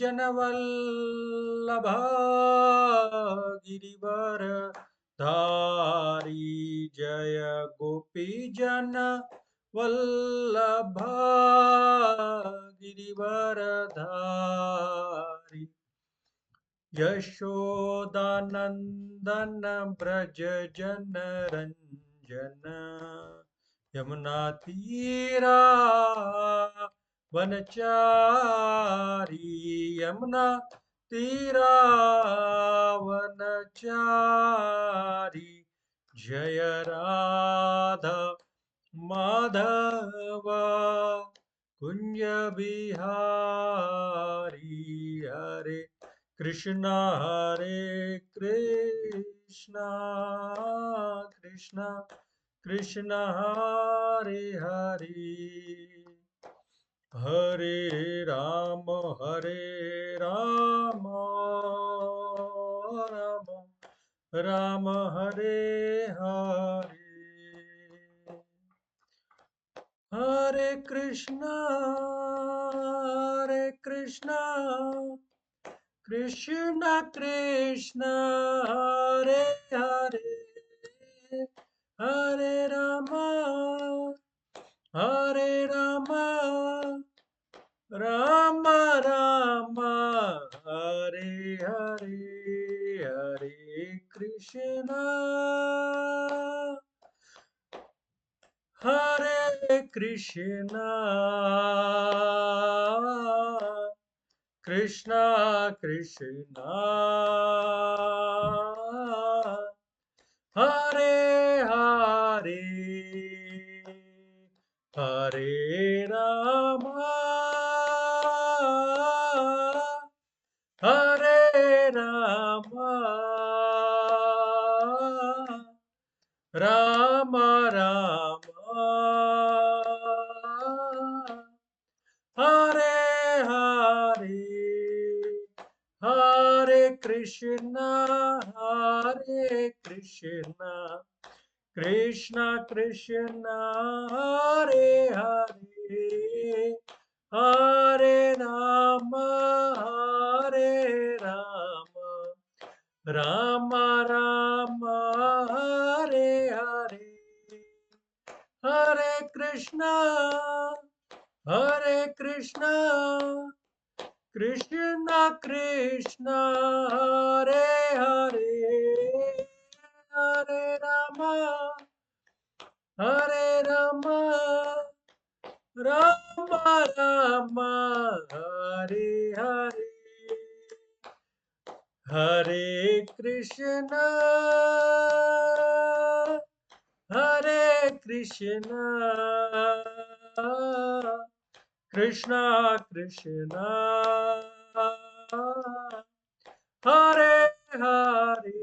जनवल्लभ गिरिवर धारी जय गोपी जन वल्लभ गिरिवर धारी यशोदानंदन ब्रज जन रंजन यमुना तीरा वनचारी यमुना तीरा वनचारी जय राधा माधव कुंज बिहारी हरे कृष्णा कृष्णा कृष्णा कृष्णा हरे हरे हरे राम राम राम हरे हरे हरे कृष्णा कृष्णा कृष्णा हरे हरे हरे राम राम राम हरे हरे हरे कृष्णा कृष्णा कृष्णा हरे हरे हरे राम हरे राम राम राम हरे हरे हरे कृष्णा कृष्णा कृष्णा हरे हरे हरे राम राम राम हरे हरे हरे कृष्णा कृष्णा कृष्णा हरे हरे हरे राम राम राम हरे हरे हरे कृष्णा कृष्णा कृष्णा हरे हरे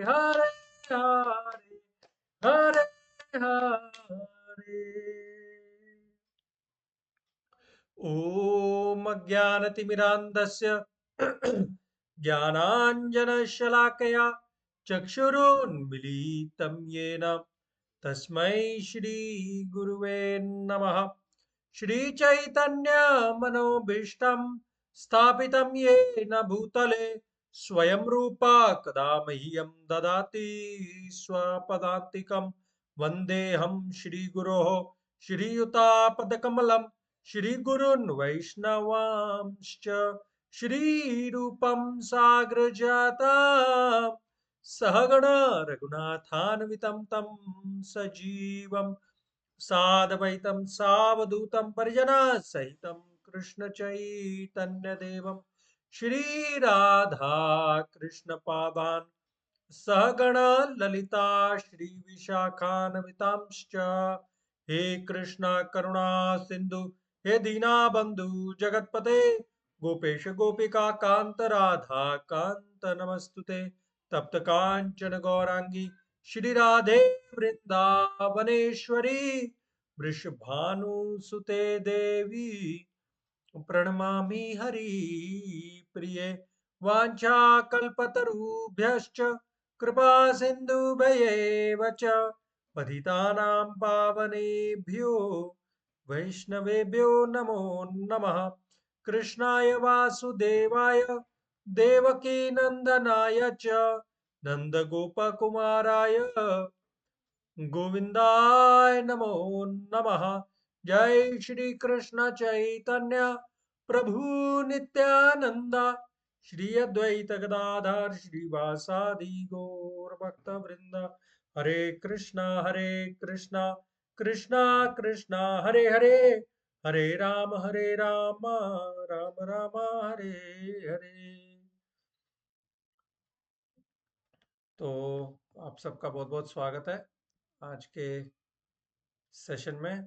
हरे हरे हरे हरे ॐ अज्ञानतिमिरान्धस्य ज्ञानाञ्जनशलाकया चक्षुरुन्मीलितं येन तस्मै श्रीगुरुवे नमः श्रीचैतन्यमनोभीष्टं स्थापितं येन भूतले स्वयं रूपा कदा मह्यं ददाति स्वपदान्तिकं वन्देऽहं श्रीगुरोः श्रीयुतापदकमलं श्रीगुरून् वैष्णवांश्च श्रीरूपं साग्रजातं सहगण रघुनाथान्वितं तं सजीवं साद्वैतं सावधूतं परिजनसहितं कृष्णचैतन्यदेवं श्रीराधा कृष्णपादान् सहगण ललिता श्रीविशाखान्वितांश्च हे कृष्ण करुणा सिंधु हे दीनाबंधु जगतपते गोपेश गोपिका कांत राधा कांत नमस्तुते तप्त कांचन गौरांगी श्री राधे वृंदावनेश्वरी वृषभानुसुते देवी प्रणमामि हरि प्रिये वाञ्छाकल्पतरुभ्यश्च कृपा सिन्धुभ्येव च पतितानां पावनेभ्यो वैष्णवेभ्यो नमो नमः कृष्णाय वासुदेवाय देवकी नंदनाय च नंदगोपकुमाराय गोविंदाय नमो नमः। जय श्री कृष्ण चैतन्य प्रभु नित्यानंद श्री अद्वैत गदाधर श्रीवासादि गौर भक्त वृंद। हरे कृष्णा कृष्णा कृष्णा हरे हरे, हरे राम राम राम हरे हरे। तो आप सबका बहुत बहुत स्वागत है आज के सेशन में।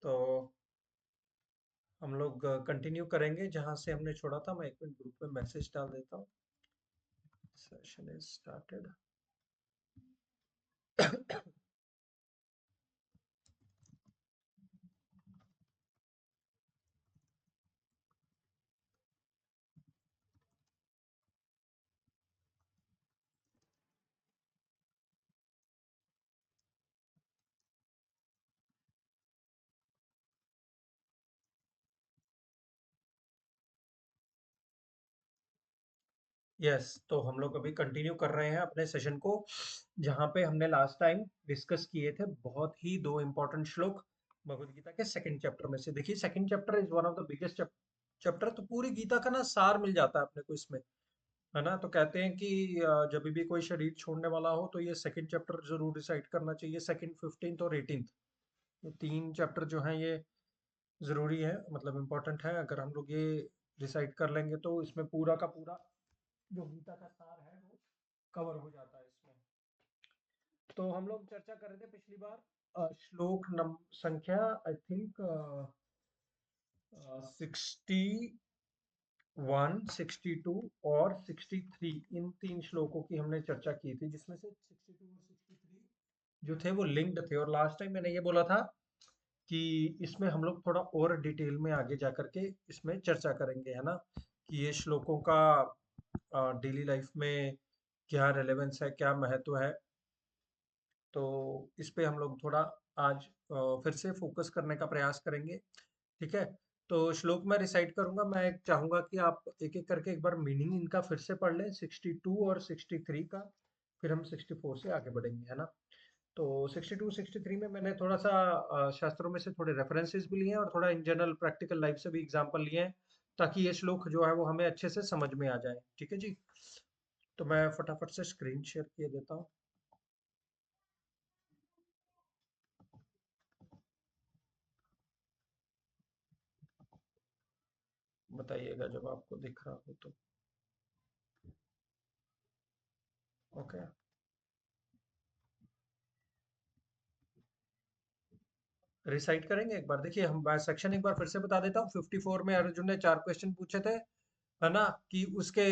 तो हम लोग कंटिन्यू करेंगे जहां से हमने छोड़ा था। मैं एक मिनट ग्रुप में मैसेज डाल देता हूँ। Session is started. यस, तो हम लोग अभी कंटिन्यू कर रहे हैं अपने सेशन को, जहां पे हमने लास्ट टाइम डिस्कस किए थे बहुत ही दो इंपॉर्टेंट श्लोक भगवत गीता के सेकंड चैप्टर में से। देखिए, second chapter is one of the biggest chapter. तो पूरी गीता का ना सार मिल जाता है अपने को इसमें, है ना। तो कहते हैं कि जब भी कोई शरीर छोड़ने वाला हो तो ये सेकंड चैप्टर जरूर रिसाइट करना चाहिए, सेकंड, 15th और 18th। ये तीन चैप्टर जो हैं ये ज़रूरी है, मतलब इम्पोर्टेंट है। अगर हम लोग ये रिसाइट कर लेंगे तो इसमें पूरा का पूरा जो गीता का सार है वो कवर हो जाता है इसमें। तो हम लोग चर्चा कर रहे थे पिछली बार श्लोक संख्या आई थिंक 61, 62 और 63, इन तीन श्लोकों की हमने चर्चा की थी, जिसमें से 62 और 63 जो थे वो लिंक्ड थे। और लास्ट टाइम मैंने ये बोला था कि इसमें हम लोग थोड़ा और डिटेल में आगे जा करके इसमें चर्चा करेंगे, है ना, कि ये श्लोकों का डेली लाइफ में क्या रेलेवेंस है, क्या महत्व है। तो इस पे हम लोग थोड़ा आज फिर से फोकस करने का प्रयास करेंगे। ठीक है, तो श्लोक मैं रिसाइट करूंगा। मैं चाहूंगा कि आप एक एक करके एक बार मीनिंग इनका फिर से पढ़ लें, 62 और 63 का, फिर हम 64 से आगे बढ़ेंगे, है ना। तो 62 63 में मैंने थोड़ा सा शास्त्रों में से थोड़े रेफरेंसेस भी लिए हैं और थोड़ा इन जनरल प्रैक्टिकल लाइफ से भी एग्जांपल लिए हैं, ताकि ये श्लोक जो है वो हमें अच्छे से समझ में आ जाए। ठीक है जी, तो मैं फटाफट से स्क्रीन शेयर किए देता हूँ। बताइएगा जब आपको दिख रहा हो तो। ओके, रिसाइट करेंगे एक बार। देखिए, हम सेक्शन एक बार फिर से बता देता हूँ। 54 में अर्जुन ने 4 क्वेश्चन पूछे थे, है ना, कि उसके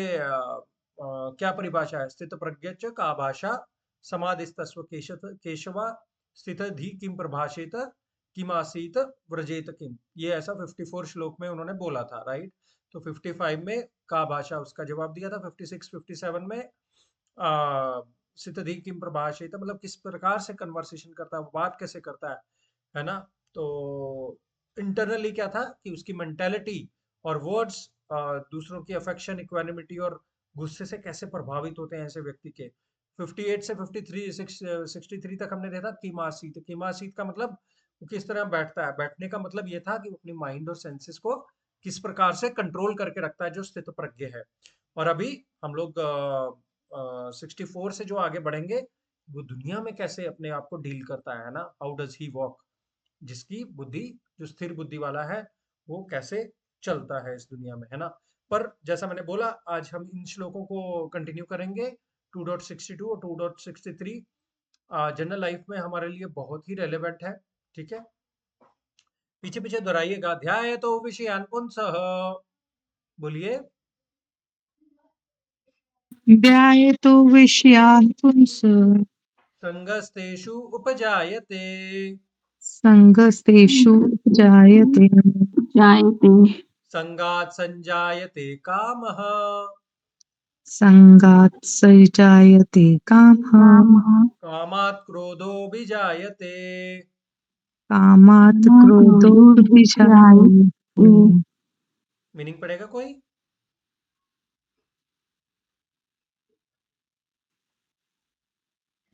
क्या परिभाषा है। स्थित प्रज्ञच का भाषा समाधिस्तस्व केशवा स्थित धी किम प्रभाषेत किमासीत व्रजेत किम। ये ऐसा 54 श्लोक में उन्होंने बोला था, राइट। तो 55 में का भाषा उसका जवाब दिया था। 56 57 में स्थित धी किम प्रभाषेत, मतलब किस प्रकार से कन्वर्सेशन करता है, बात कैसे करता है ना। तो इंटरनली क्या था कि उसकी मेंटेलिटी और वर्ड्स दूसरों की अफेक्शन, इक्वानिमिटी और गुस्से से कैसे प्रभावित होते हैं ऐसे व्यक्ति के। 58 से 63 तक हमने देखा कीमासीत। कीमासीत का मतलब वो किस तरह बैठता है। बैठने का मतलब ये था कि वो अपनी माइंड और सेंसेस को किस प्रकार से कंट्रोल करके रखता है, जो स्थित प्रज्ञ है। और अभी हम लोग 64 से जो आगे बढ़ेंगे, वो दुनिया में कैसे अपने आप को डील करता है ना, हाउ डज ही वॉक, जिसकी बुद्धि, जो स्थिर बुद्धि वाला है, वो कैसे चलता है इस दुनिया में, है ना। पर जैसा मैंने बोला, आज हम इन श्लोकों को कंटिन्यू करेंगे। 2.62 और 2.63 जनरल लाइफ में हमारे लिए बहुत ही रेलेवेंट है। ठीक है, पीछे पीछे दोहराइएगा। ध्याय तो विषयान पुंसः, बोलिए। ध्यायतो विषयान् पुंसः संगस्तेषु उपजायते, संगस्तेषु जायते संगात् संजायते कामः, संगात् संजायते कामः कामात् क्रोधोऽभिजायते। कामात् क्रोधोऽभिजायते। मीनिंग पढ़ेगा कोई?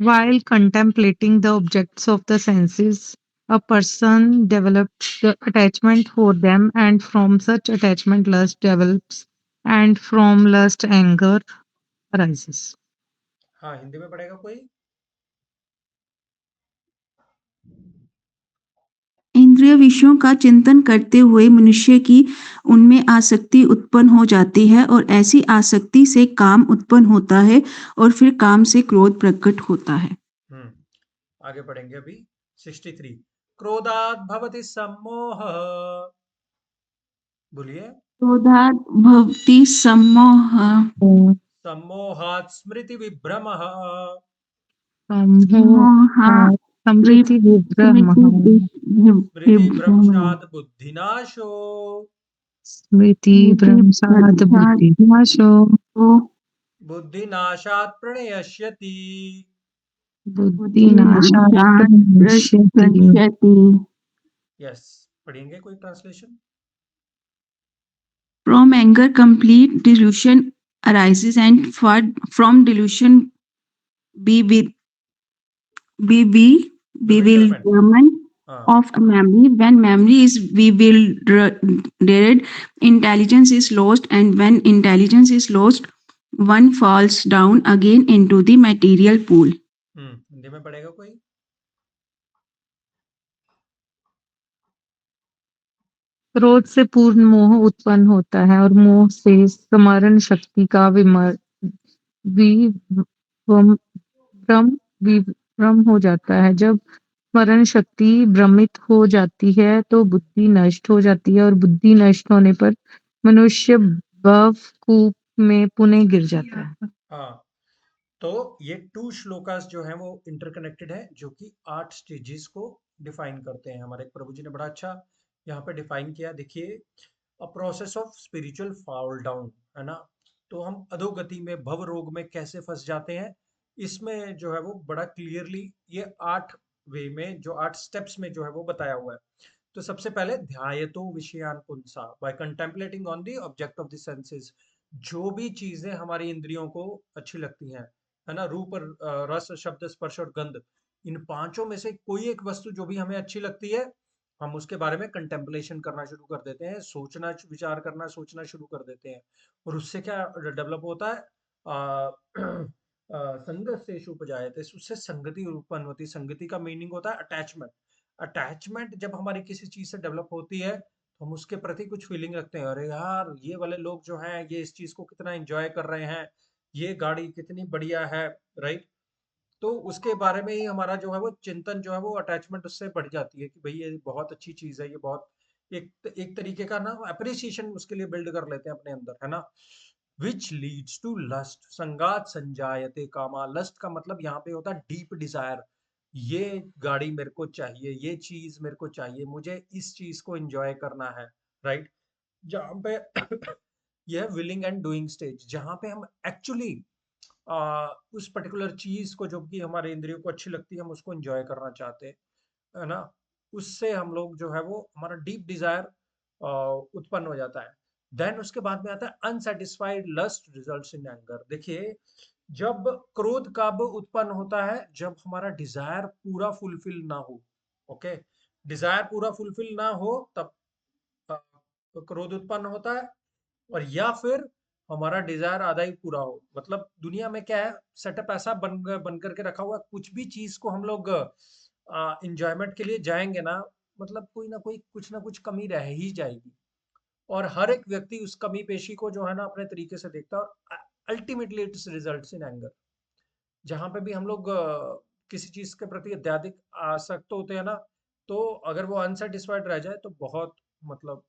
While contemplating the objects of the senses, a person develops the attachment for them, and from such attachment, lust develops, and from lust, anger arises. हाँ, हिंदी में पढ़ेगा कोई? इंद्रिय विषयों का चिंतन करते हुए मनुष्य की उनमें आसक्ति उत्पन्न हो जाती है और ऐसी आसक्ति से काम उत्पन्न होता है और फिर काम से क्रोध प्रकट होता है। आगे पढ़ेंगे अभी 63। क्रोधात् भवति सम्मोहः। बोलिए। क्रोधात् भवति सम्मोहः। सम्मोहात् स्मृति विभ्रमः। मोहात् समृद्धि विभ्रमः। स्मृति भ्रंशात् बुद्धिनाशो। स्मृति भ्रंशात् बुद्धिनाशो। बुद्धिनाशात् प्रणयस्यति। बुद्धिनाशात् प्रणश्यति। यस, पढ़ेंगे कोई translation? From anger, complete delusion arises, and from delusion, bewilderment of a memory. When memory is bewildered, intelligence is lost, and when intelligence is lost, one falls down again into the material pool. Hindi में पढ़ेगा कोई? क्रोध से पूर्ण मोह उत्पन्न होता है और मोह से स्मरण शक्ति का विभ्रम हो जाता है। जब स्मरण शक्ति भ्रमित हो जाती है तो बुद्धि नष्ट हो जाती है और बुद्धि नष्ट होने पर मनुष्य भवकूप में पुनः गिर जाता है। हाँ, तो ये 2 श्लोकास जो हैं वो इंटरकनेक्टेड है, जो कि 8 स्टेजेस को डिफाइन करते हैं। हमारे प्रभु जी ने बड़ा अच्छा यहाँ पे डिफाइन किया। देखिए, a process of spiritual fall down, है ना? तो हम अधोगति में, भव रोग में कैसे फंस जाते हैं, इसमें जो है वो बड़ा क्लियरली ये 8 वे में, जो 8 स्टेप्स में जो है वो बताया हुआ है। तो सबसे पहले ध्यायतो विषयान पुंसा, by contemplating on the object of the senses. जो भी चीजें हमारी इंद्रियों को अच्छी लगती हैं, है ना, रूप, रस, शब्द, स्पर्श और गंध, इन पांचों में से कोई एक वस्तु जो भी हमें अच्छी लगती है, हम उसके बारे में कंटेम्पलेशन करना शुरू कर देते हैं, सोचना, विचार करना, सोचना शुरू कर देते हैं। और उससे क्या डेवलप होता है? संगत से उपजायते, उससे संगति उत्पन्न होती है। संगति का मीनिंग होता है अटैचमेंट। अटैचमेंट जब हमारी किसी चीज से डेवलप होती है, तो हम उसके प्रति कुछ फीलिंग रखते हैं। अरे यार, ये वाले लोग जो हैं, ये इस चीज को कितना एंजॉय कर रहे हैं, ये गाड़ी कितनी बढ़िया है, राइट? तो उसके बारे में ही हमारा जो है वो चिंतन, जो है वो अटैचमेंट उससे बढ़ जाती है कि भाई ये बहुत अच्छी चीज है, ये बहुत एक तरीके का ना अप्रिसिएशन उसके लिए बिल्ड कर लेते हैं अपने अंदर, है ना? विच लीड्स टू लस्ट संगात संजायते कामा। लस्ट का मतलब यहाँ पे होता है डीप डिजायर। ये गाड़ी मेरे को चाहिए, ये चीज मेरे को चाहिए, मुझे इस चीज को एंजॉय करना है, राइट? जहाँ पे यह विलिंग एंड डूइंग स्टेज, जहाँ पे हम एक्चुअली उस पर्टिकुलर चीज को, जो कि हमारे इंद्रियों को अच्छी लगती है, हम उसको एंजॉय करना चाहते हैं, है ना? उससे हम लोग जो है वो हमारा डीप डिजायर उत्पन्न हो जाता है। देन उसके बाद में आता है unsatisfied lust results in anger. देखिए, जब क्रोध कब उत्पन्न होता है? जब हमारा डिजायर पूरा फुलफिल ना हो। ओके, डिजायर पूरा फुलफिल ना हो तब अ, क्रोध उत्पन्न होता है। और या फिर हमारा डिजायर आधा ही पूरा हो। मतलब दुनिया में क्या है, सेटअप ऐसा बन करके रखा हुआ है, कुछ भी चीज को हम लोग इंजॉयमेंट के लिए जाएंगे ना, मतलब कोई ना कोई, कुछ ना कुछ कमी रह ही जाएगी। और हर एक व्यक्ति उस कमी पेशी को जो है ना अपने तरीके से देखता है, और ultimately it's results in anger. जहां पे भी हम लोग किसी चीज के प्रति अत्यधिक आसक्त होते हैं ना, तो अगर वो अनसेटिस्फाइड रह जाए तो बहुत, मतलब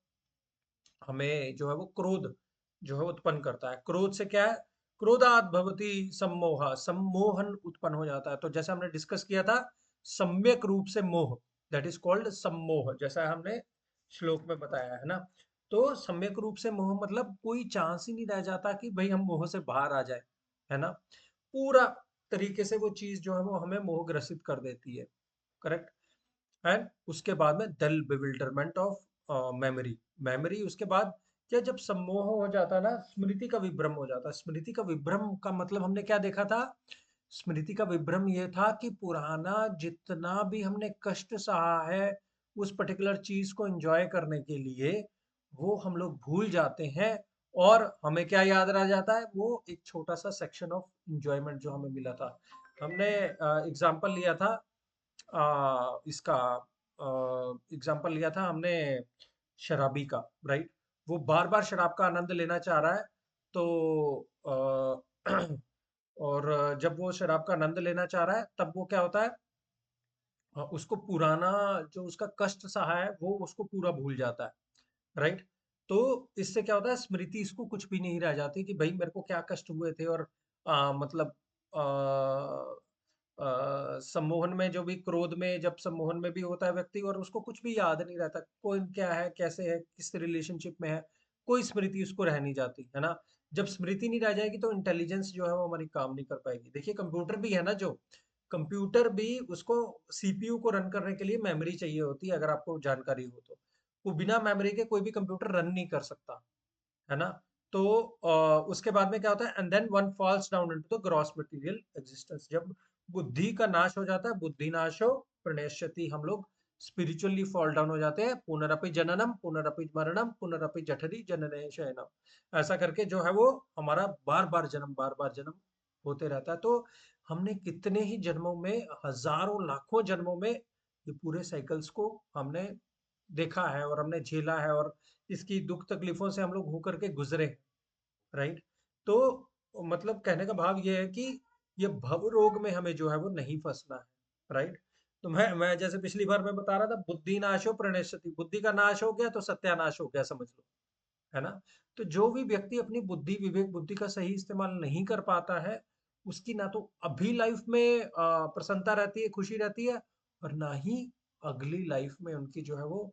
हमें जो है वो क्रोध जो है उत्पन्न करता है। क्रोध से क्या है? क्रोधात भवति सम्मोह, सम्मोहन उत्पन्न हो जाता है। तो जैसे हमने डिस्कस किया था, सम्यक रूप से मोह, दैट इज कॉल्ड सम्मोह, जैसा हमने श्लोक में बताया है ना। तो सम्यक रूप से मोह मतलब कोई चांस ही नहीं रह जाता कि भाई हम मोह से बाहर आ जाए, है ना? पूरा तरीके से वो चीज जो है वो हमें मोह ग्रसित कर देती है, करेक्ट? एंड उसके बाद में दल बिविल्डरमेंट ऑफ मेमोरी। मेमोरी उसके बाद क्या जब सम्मोह हो जाता है ना, स्मृति का विभ्रम हो जाता है। स्मृति का विभ्रम का मतलब हमने क्या देखा था? स्मृति का विभ्रम ये था कि पुराना जितना भी हमने कष्ट सहा है उस पर्टिकुलर चीज को एंजॉय करने के लिए, वो हम लोग भूल जाते हैं और हमें क्या याद रह जाता है? वो एक छोटा सा सेक्शन ऑफ एंजॉयमेंट जो हमें मिला था। हमने एग्जाम्पल लिया था, इसका एग्जाम्पल लिया था हमने शराबी का, राइट? वो बार बार शराब का आनंद लेना चाह रहा है, तो और जब वो शराब का आनंद लेना चाह रहा है तब वो क्या होता है, उसको पुराना जो उसका कष्ट सहा है वो उसको पूरा भूल जाता है, राइट? तो इससे क्या होता है, स्मृति इसको कुछ भी नहीं रह जाती कि भाई मेरे को क्या कष्ट हुए थे, और मतलब सम्मोहन में जो भी, क्रोध में जब सम्मोहन में भी होता है व्यक्ति और उसको कुछ भी याद नहीं रहता, कौन क्या है, कैसे है, किस रिलेशनशिप में है, कोई स्मृति उसको रह नहीं जाती है ना। जब स्मृति नहीं रह जाएगी तो इंटेलिजेंस जो है वो हमारी काम नहीं कर पाएगी। देखिए कंप्यूटर भी है ना, जो कंप्यूटर भी उसको सीपीयू को रन करने के लिए मेमोरी चाहिए होती है, अगर आपको जानकारी हो तो। वो बिना मेमोरी के कोई भी कंप्यूटर रन नहीं कर सकता, है ना। तो उसके बाद में क्या होता है, and then one falls down into the gross material existence. जब बुद्धि का नाश हो जाता है, बुद्धि नाशो प्रणश्यति, हम लोग स्पिरिचुअली फॉल डाउन हो जाते हैं। पुनरपि जननम पुनरपि मरणम पुनरपि जठरी जनने शयनम, ऐसा करके जो है वो हमारा बार बार जन्म होते रहता है। तो हमने कितने ही जन्मों में, हजारों लाखों जन्मों में ये पूरे साइकिल्स को हमने देखा है और हमने झेला है, और इसकी दुख तकलीफों से हम लोग होकर के गुजरे, राइट? तो मतलब कहने का भाव ये है कि ये भव रोग में हमें जो है वो नहीं फंसना है, राइट? तो मैं जैसे पिछली बार मैं बता रहा था, बुद्धि नाशो प्रणश्यति, बुद्धि का नाश हो गया तो सत्यानाश हो गया, समझ लो, है ना। तो जो भी व्यक्ति अपनी बुद्धि, विवेक बुद्धि का सही इस्तेमाल नहीं कर पाता है, उसकी ना तो अभी लाइफ में प्रसन्नता रहती है, खुशी रहती है, और ना ही अगली लाइफ में उनकी जो है वो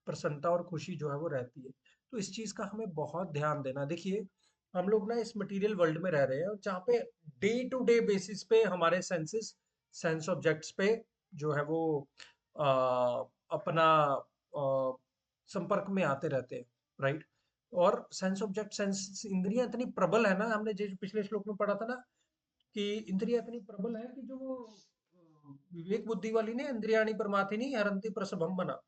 प्रसन्नता और खुशी जो है वो रहती है। तो इस चीज का हमें बहुत ध्यान देना। देखिए हम लोग ना इस मटेरियल वर्ल्ड में रह रहे हैं, और जहाँ पे डे टू डे बेसिस पे हमारे सेंसेस, सेंस ऑब्जेक्ट्स पे जो है वो आ, अपना संपर्क में आते रहते हैं, राइट? और सेंस ऑब्जेक्ट, सेंस इंद्रियां इतनी प्रबल है ना, हमने जो पिछले श्लोक में पढ़ा था ना, कि इंद्रियां इतनी प्रबल है कि जो वो विवेक बुद्धि वाली ने, इंद्रियाणि प्रमाथिनी हरंती प्रसभम बना।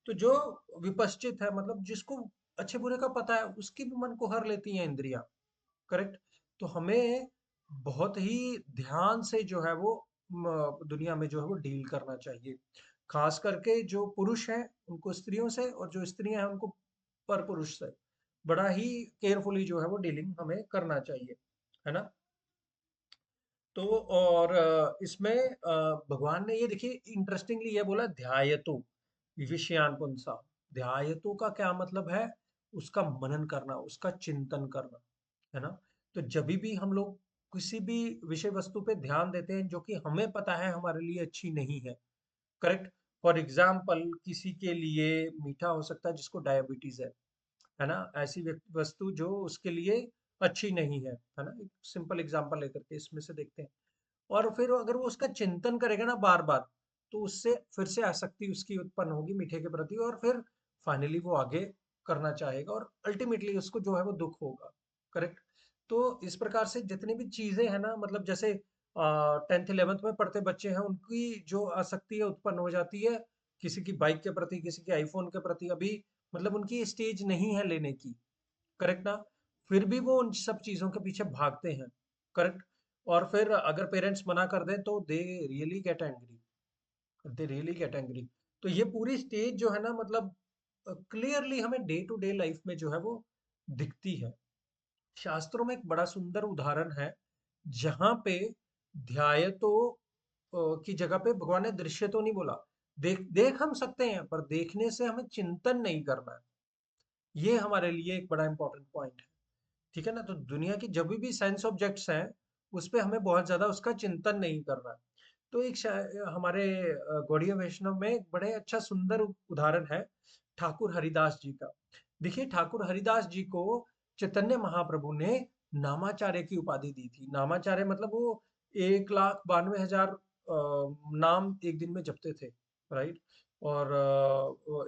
तो जो विपश्चित है, मतलब जिसको अच्छे बुरे का पता है, उसकी भी मन को हर लेती हैं इंद्रियां, करेक्ट? तो हमें बहुत ही ध्यान से जो है वो दुनिया में जो है वो डील करना चाहिए। खास करके जो पुरुष हैं उनको स्त्रियों से, और जो स्त्रियां हैं उनको पर पुरुष से बड़ा ही केयरफुली जो है वो डीलिंग हमें करना चाहिए, है ना। तो और इसमें भगवान ने ये देखिए इंटरेस्टिंगली ये बोला, ध्यायतु विषयान पुंसा। ध्यायतु का क्या मतलब है? उसका मनन करना, उसका चिंतन करना, है ना। तो जब भी हम लोग किसी भी विषय वस्तु पे ध्यान देते हैं जो कि हमें पता है हमारे लिए अच्छी नहीं है, करेक्ट? फॉर एग्जाम्पल किसी के लिए मीठा हो सकता है जिसको डायबिटीज है ना, ऐसी वस्तु जो उसके लिए अच्छी नहीं है ना। एक सिंपल एग्जाम्पल लेकर के इसमें से देखते हैं। और फिर अगर वो उसका चिंतन करेगा ना बार बार, तो उससे फिर से आसक्ति उसकी उत्पन्न होगी मीठे के प्रति, और फिर फाइनली वो आगे करना चाहेगा, और अल्टीमेटली उसको जो है वो दुख होगा, करेक्ट? तो इस प्रकार से जितनी भी चीजें हैं ना, मतलब जैसे 10th 11th में पढ़ते बच्चे हैं, उनकी जो आसक्ति है उत्पन्न हो जाती है किसी की बाइक के प्रति, किसी के आईफोन के प्रति, अभी मतलब उनकी स्टेज नहीं है लेने की, करेक्ट ना। फिर भी वो उन सब चीजों के पीछे भागते हैं, करेक्ट? और फिर अगर पेरेंट्स मना कर दें तो they really get angry, they really get angry. तो ये पूरी स्टेज जो है ना, मतलब क्लियरली हमें डे टू डे लाइफ में जो है वो दिखती है। शास्त्रों में एक बड़ा सुंदर उदाहरण है जहां पे ध्यायतो की जगह पे भगवान ने दृश्य तो नहीं बोला। देख देख हम सकते हैं, पर देखने से हमें चिंतन नहीं करना है। ये हमारे लिए एक बड़ा इंपॉर्टेंट पॉइंट है, ठीक है ना। तो दुनिया की जब भी सेंस ऑब्जेक्ट्स हैं उस पे हमें बहुत ज्यादा उसका चिंतन नहीं करना है। तो एक हमारे गौड़ीय वैष्णव में एक बड़े अच्छा सुंदर उदाहरण है ठाकुर हरिदास जी का। देखिए ठाकुर हरिदास जी को चैतन्य महाप्रभु ने नामाचार्य की उपाधि दी थी। नामाचार्य मतलब वो 1,92,000 नाम एक दिन में जपते थे, राइट? और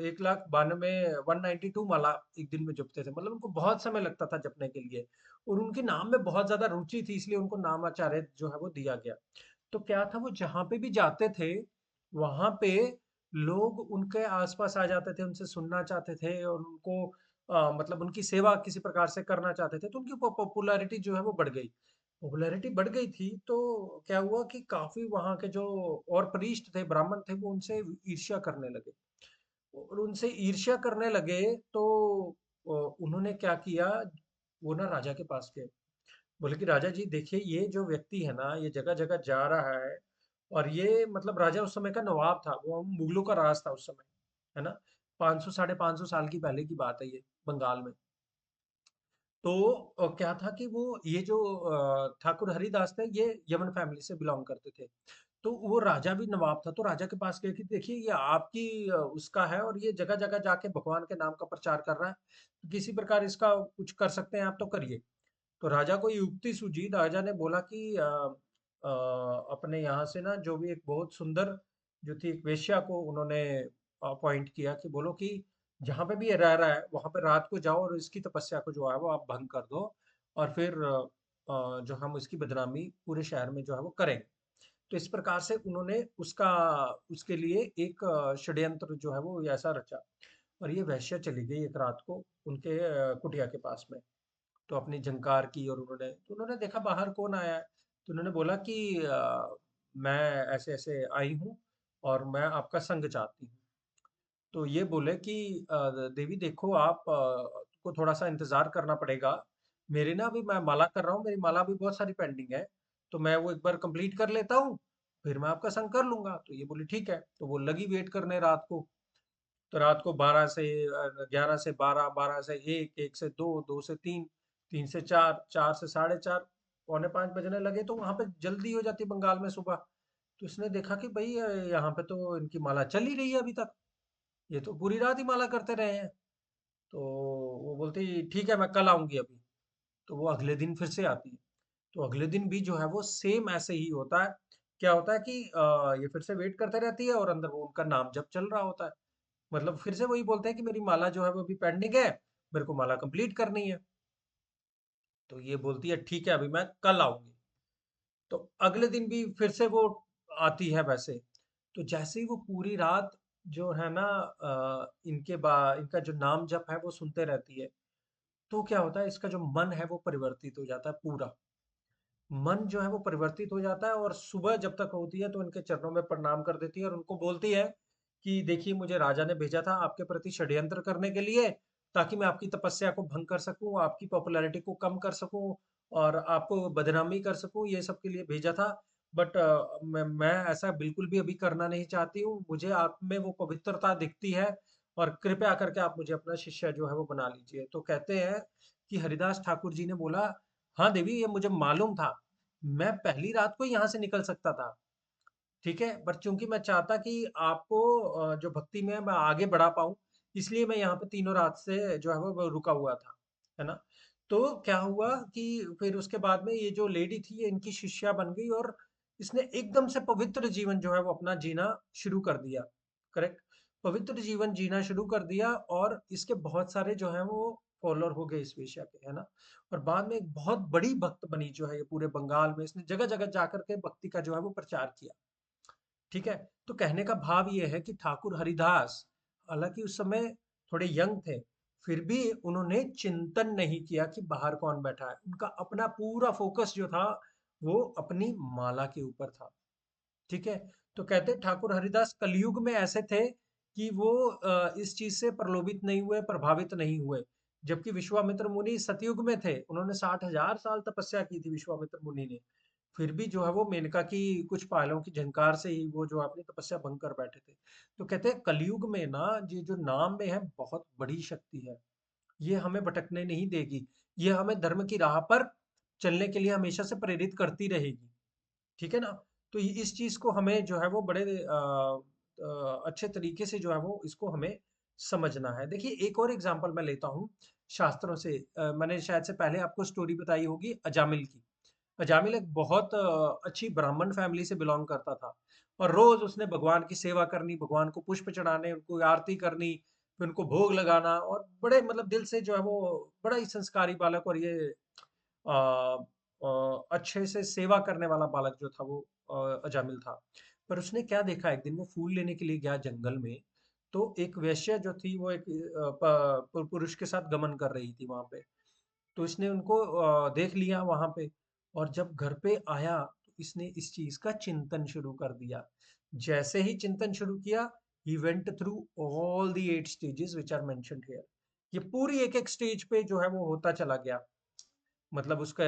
1,92,192 माला एक दिन में जपते थे। मतलब उनको बहुत समय लगता था जपने के लिए और उनके नाम में बहुत ज़्यादा रुचि थी, इसलिए उनको नामाचार्य जो है वो दिया गया। तो क्या था, वो जहाँ पे भी जाते थे, वहाँ पे लोग उनके आस-पास आ जाते थे, उनसे सुनना चाहते थे और उनको मतलब उनकी सेवा किसी प्रकार से करना चाहते थे, तो उनकी पॉपुलैरिटी जो है वो बढ़ गई। पॉपुलैरिटी बढ़ गई थी, तो क्या हुआ कि काफ़ी वहाँ के जो और प्रीस्ट थे, ब्राह्मण थे, वो उनसे ईर्ष्या करने लगे और उनसे ईर्ष्या करने लगे, तो उन्होंने क्या किया, वो ना राजा के पास गए। बोले कि राजा जी देखिए, ये जो व्यक्ति है ना, ये जगह-जगह जा रहा है और ये मतलब राजा उस समय का नवाब था, वो मुगलों का राज था उस समय, है ना? 500 साढ़े 500 साल की पहले की बात है ये, बंगाल में। तो क्या था कि वो ये जो ठाकुर हरिदास थे, ये यमन फैमिली से बिलॉन्ग करते थे। तो वो राजा भी नवाब था, तो राजा के पास गए कि देखिए ये आपकी उसका है और ये जगह-जगह जाके भगवान के नाम का प्रचार कर रहा है। तो किसी प्रकार इसका कुछ कर सकते हैं आप तो करिए। तो राजा को ये युक्ति सूझी, राजा ने बोला कि अपने यहाँ से ना जो भी एक बहुत सुंदर जो थी एक वेश्या को उन्होंने अपॉइंट किया कि बोलो कि जहाँ पे भी ये रह रहा है वहाँ पे रात को जाओ और इसकी तपस्या को जो है वो आप भंग कर दो और फिर जो हम इसकी बदनामी पूरे शहर में जो है वो करेंगे। तो इस प्रकार से उन्होंने उसका उसके लिए एक षड्यंत्र जो है वो ऐसा रचा और ये वेश्या चली गई एक रात को उनके कुटिया के पास में। तो अपनी झंकार की और उन्होंने देखा बाहर कौन आया है, तो उन्होंने बोला कि मैं ऐसे-ऐसे आई हूँ और मैं आपका संग चाहती हूँ। तो ये बोले कि देवी देखो आप को थोड़ा-सा इंतज़ार करना पड़ेगा। मेरी ना अभी मैं माला कर रहा हूँ, मेरी माला अभी बहुत सारी पेंडिंग है, तो मैं वो एक बार कंप्लीट कर लेता हूँ, फिर मैं आपका संग कर लूँगा। तो ये बोली ठीक है, तो वो लगी वेट करने रात को। तो रात को 12 से 11 से 12, 12 से 1, 1 से 2, 2 से 3, 3 से 4, 4 से साढ़े 4, पौने 5 बजने लगे तो वहाँ पे जल्दी हो जाती है बंगाल में सुबह। तो इसने देखा कि भई यहाँ पे तो इनकी माला चल ही रही है अभी तक, ये तो पूरी रात ही माला करते रहे हैं। तो वो बोलती ठीक है मैं कल आऊँगी अभी। तो वो अगले दिन फिर से आती है। तो अगले दिन भी जो है वो सेम ऐसे ही होता है। क्या होता है कि ये फिर से वेट करते रहती है और अंदर वो उनका नाम जप चल रहा होता है। मतलब फिर से वही बोलते हैं कि मेरी माला जो है वो अभी पेंडिंग है, मेरे को माला कंप्लीट करनी है। तो ये बोलती है ठीक है अभी मैं कल आऊँगी। तो अगले दिन भी फिर से वो आती है वैसे। तो जैसे ही वो पूरी रात जो है ना इनका जो नाम जप है वो सुनते रहती है, तो क्या होता है इसका जो मन है वो परिवर्तित हो जाता है पूरा। मन जो है वो परिवर्तित हो जाता है और सुबह जब तक होती है तो इनके चरणों में प्रणाम कर देती है और उनको बोलती है कि देखिए मुझे राजा ने भेजा था आपके प्रति षड्यंत्र करने के लिए ताकि मैं आपकी तपस्या को भंग कर सकूं, आपकी पॉपुलैरिटी को कम कर सकूं और आपको बदनामी कर सकूं, ये सब के लिए भेजा था। बट मैं ऐसा बिल्कुल भी अभी करना नहीं चाहती हूँ, मुझे आप में वो पवित्रता दिखती है और कृपया करके आप मुझे अपना शिष्य जो है वो बना लीजिए। तो कहते हैं कि हरिदास ठाकुर जी ने बोला, हाँ देवी ये मुझे मालूम था, मैं पहली रात को यहाँ से निकल सकता था, ठीक है? बट चूँकि मैं चाहता कि आपको जो भक्ति में मैं आगे बढ़ा पाऊँ, इसलिए मैं यहाँ पे तीनों रात से जो है वो रुका हुआ था, है ना? तो क्या हुआ कि फिर उसके बाद में ये जो लेडी थी, ये इनकी शिष्या बन गई और इसने एकदम से पवित्र जीवन जो है वो अपना जीना शुरू कर दिया, करेक्ट? पवित्र जीवन जीना शुरू कर दिया और इसके बहुत सारे जो हैं वो फॉलोअर हो गए इस वेश्या के, है ना? और बाद में एक बहुत बड़ी भक्त बनी जो है ये पूरे बंगाल में, इसने जगह-जगह जाकर के भक्ति का जो है वो प्रचार किया। ठीक है? तो कहने का भाव ये है कि ठाकुर हरिदास, हालाँकि उस समय थोड़े यंग थे, फिर भी उन्होंने चिंतन नहीं किया कि बाहर कौन बैठा है। उनका अपना पूरा फ़ोकस जो था, वो अपनी माला के ऊपर था। ठीक है? तो कहते हैं ठाकुर हरिदास कलयुग में ऐसे थे कि वो इस चीज़ से प्रलोभित नहीं हुए, प्रभावित नहीं हुए। जबकि विश्वामित्र मुनि सतयुग में थे, उन्होंने 60,000 साल तपस्या की थी विश्वामित्र मुनि ने। फिर भी जो है वो मेनका की कुछ पायलों की झंकार से ही वो जो अपनी तपस्या भंग कर बैठे थे। तो कहते हैं कलयुग में ना ये जो नाम में है बहुत बड़ी शक्ति है। ये हमें भटकने नहीं देगी। ये हमें धर्म की राह पर चलने के लिए हमेशा से प्रेरित करती रहेगी। ठीक है ना? तो इस चीज़ को हमें जो है वो बड़े अच्छे तरीके से जो है वो इसको हमें समझना है। देखिए एक और एग्ज़ाम्पल मैं लेता हूँ शास्त्रों से। मैंने शायद से पहले आपको स्टोरी बताई होगी अजामिल की। अजामिल एक बहुत अच्छी ब्राह्मण फैमिली से बिलॉन्ग करता था और रोज उसने भगवान की सेवा करनी, भगवान को पुष्प चढ़ाने, उनको आरती करनी, फिर उनको भोग लगाना, और बड़े मतलब दिल से जो है वो बड़ा ही संस्कारी बालक, और ये अ, अच्छे से सेवा करने वाला बालक जो था वो अजामिल था। पर उसने क्या देखा, एक दिन वो फूल लेने के लिए गया जंगल में, तो एक वेश्या जो थी वो एक पुरुष के साथ गमन कर रही थी वहां पे। तो इसने उनको देख लिया वहां पे, और जब घर पे आया तो इसने इस चीज का चिंतन शुरू कर दिया। जैसे ही चिंतन शुरू किया, he went through all the 8 stages which are mentioned here. ये पूरी एक एक स्टेज पे जो है वो होता चला गया। मतलब उसका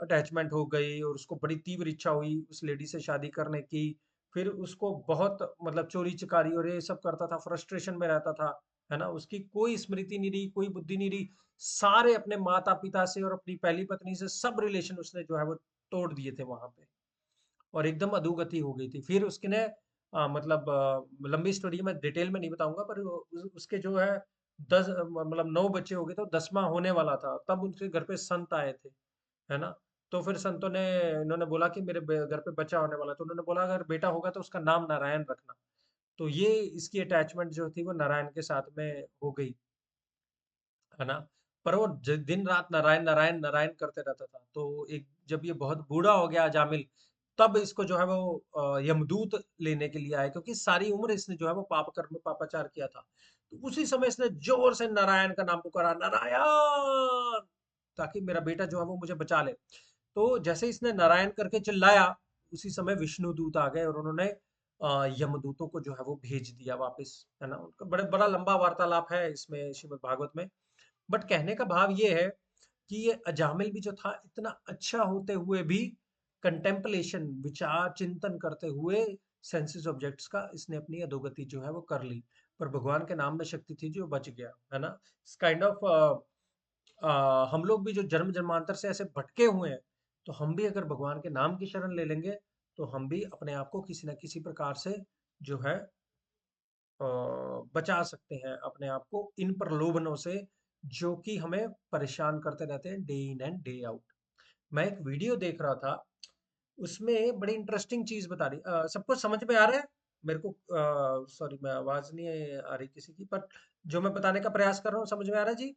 अटैचमेंट हो गई, और उसको बड़ी तीव्र इच्छा हुई उस लेडी से शादी करने की। फिर उसको बहुत मतलब चोरी चकारी और ये सब करता था, फ्रस्ट्रेशन में रहता था, है ना। उसकी कोई स्मृति नहीं रही, कोई बुद्धि नहीं रही। सारे अपने माता पिता से और अपनी पहली पत्नी से सब रिलेशन उसने जो है वो तोड़ दिए थे वहां पे, और एकदम अधोगति हो गई थी। फिर उसके ने मतलब लंबी स्टोरी मैं डिटेल में नहीं बताऊंगा, पर उसके जो है 10 मतलब 9 बच्चे हो गए, तो 10वां होने वाला था, तब उनके घर पे संत आए थे, है ना। तो फिर संतों ने इन्होंने बोला कि मेरे घर पे बच्चा होने वाला है, तो उन्होंने बोला अगर बेटा होगा तो उसका नाम नारायण रखना। तो ये इसकी अटैचमेंट जो थी वो नारायण के साथ में हो गई, है ना। पर वो दिन रात नारायण नारायण नारायण करते रहता था। तो एक जब ये बहुत बूढ़ा हो गया जामिल, तब इसको जो है वो यमदूत लेने के लिए आए, क्योंकि सारी उम्र इसने जो है वो पाप कर्म पापाचार किया था। तो उसी समय इसने जोर से नारायण का नाम पुकारा, नारायण, ताकि मेरा बेटा जो है वो मुझे बचा ले। तो जैसे इसने नारायण करके चिल्लाया, उसी समय विष्णु दूत आ गए, और उन्होंने यमदूतों को जो है वो भेज दिया वापस, है ना। उनका बड़े बड़ा लंबा वार्तालाप है इसमें श्रीमद् भागवत में। बट कहने का भाव ये है कि ये अजामिल भी जो था, इतना अच्छा होते हुए भी कंटेम्पलेशन, विचार चिंतन करते हुए सेंसेस ऑब्जेक्ट्स का इसने अपनी अधोगति जो है वो कर ली। पर भगवान के नाम में शक्ति थी जो बच गया, है ना। इस काइंड ऑफ हम लोग भी जो जन्म जन्मांतर से ऐसे भटके हुए हैं, तो हम भी अगर भगवान के नाम की शरण ले लेंगे, तो हम भी अपने आप को किसी ना किसी प्रकार से जो है बचा सकते हैं अपने आप को इन प्रलोभनों से, जो कि हमें परेशान करते रहते हैं day in and day out. मैं एक वीडियो देख रहा था, उसमें बड़ी इंटरेस्टिंग चीज बता रही, सबको समझ में आ रहा है? मेरे को सॉरी, मैं आवाज नहीं आ रही किसी की, पर जो मैं बताने का प्रयास कर रहा हूँ समझ में आ रहा है जी?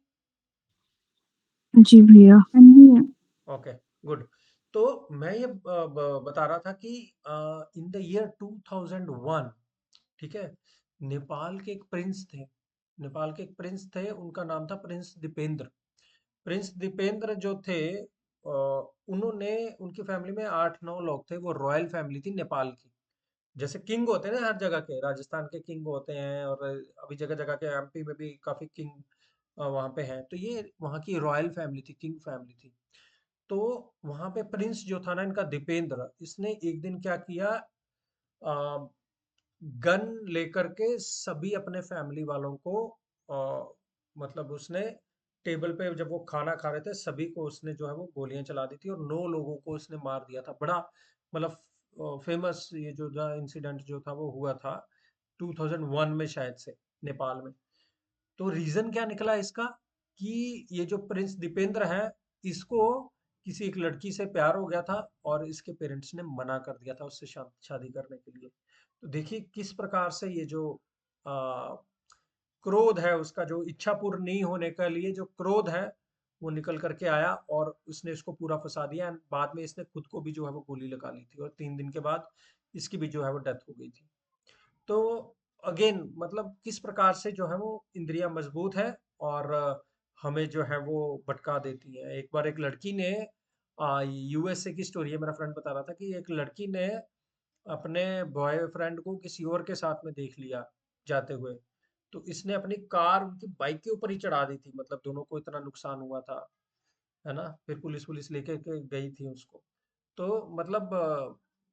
जी भैया। हाँ जी। Okay, good. तो मैं ये बता रहा था कि इन द ईयर 2001, ठीक है, नेपाल के एक प्रिंस थे। नेपाल के एक प्रिंस थे, उनका नाम था प्रिंस दीपेंद्र। प्रिंस दीपेंद्र जो थे, उन्होंने, उनकी फैमिली में 8-9 लोग थे। वो रॉयल फैमिली थी नेपाल की। जैसे किंग होते हैं ना हर जगह के, राजस्थान के किंग होते हैं, और अभी जगह जगह के एमपी में भी काफी किंग वहां पे हैं। तो ये वहां की रॉयल फैमिली थी, किंग फैमिली थी। तो वहां पे प्रिंस जो था ना इनका, दीपेंद्र, इसने एक दिन क्या किया, गन लेकर के सभी अपने फैमिली वालों को मतलब उसने टेबल पे जब वो खाना खा रहे थे, सभी को उसने जो है वो गोलियां चला दी थी, और 9 लोगों को उसने मार दिया था। बड़ा मतलब फेमस ये जो इंसिडेंट जो था वो हुआ था 2001 में शायद से, नेपाल में। तो रीजन क्या निकला इसका, कि ये जो प्रिंस दीपेंद्र है, इसको किसी एक लड़की से प्यार हो गया था, और इसके पेरेंट्स ने मना कर दिया था उससे शादी करने के लिए। तो देखिए किस प्रकार से ये जो आ, क्रोध है उसका, जो इच्छा पूर्ण नहीं होने के लिए जो क्रोध है, वो निकल करके आया, और उसने इसको पूरा फंसा दिया। एंड बाद में इसने खुद को भी जो है वो गोली लगा ली थी, और 3 दिन के बाद इसकी भी जो है वो डेथ हो गई थी। तो अगेन मतलब किस प्रकार से जो है वो इंद्रियां मजबूत है, और हमें जो है वो भटका देती है। एक बार एक लड़की ने, यूएसए की स्टोरी है, मेरा फ्रेंड बता रहा था कि एक लड़की ने अपने बॉयफ्रेंड को किसी और के साथ में देख लिया जाते हुए। तो इसने अपनी कार उनकी बाइक के ऊपर ही चढ़ा दी थी, मतलब दोनों को इतना नुकसान हुआ था, है ना। फिर पुलिस पुलिस लेके के गई थी उसको। तो मतलब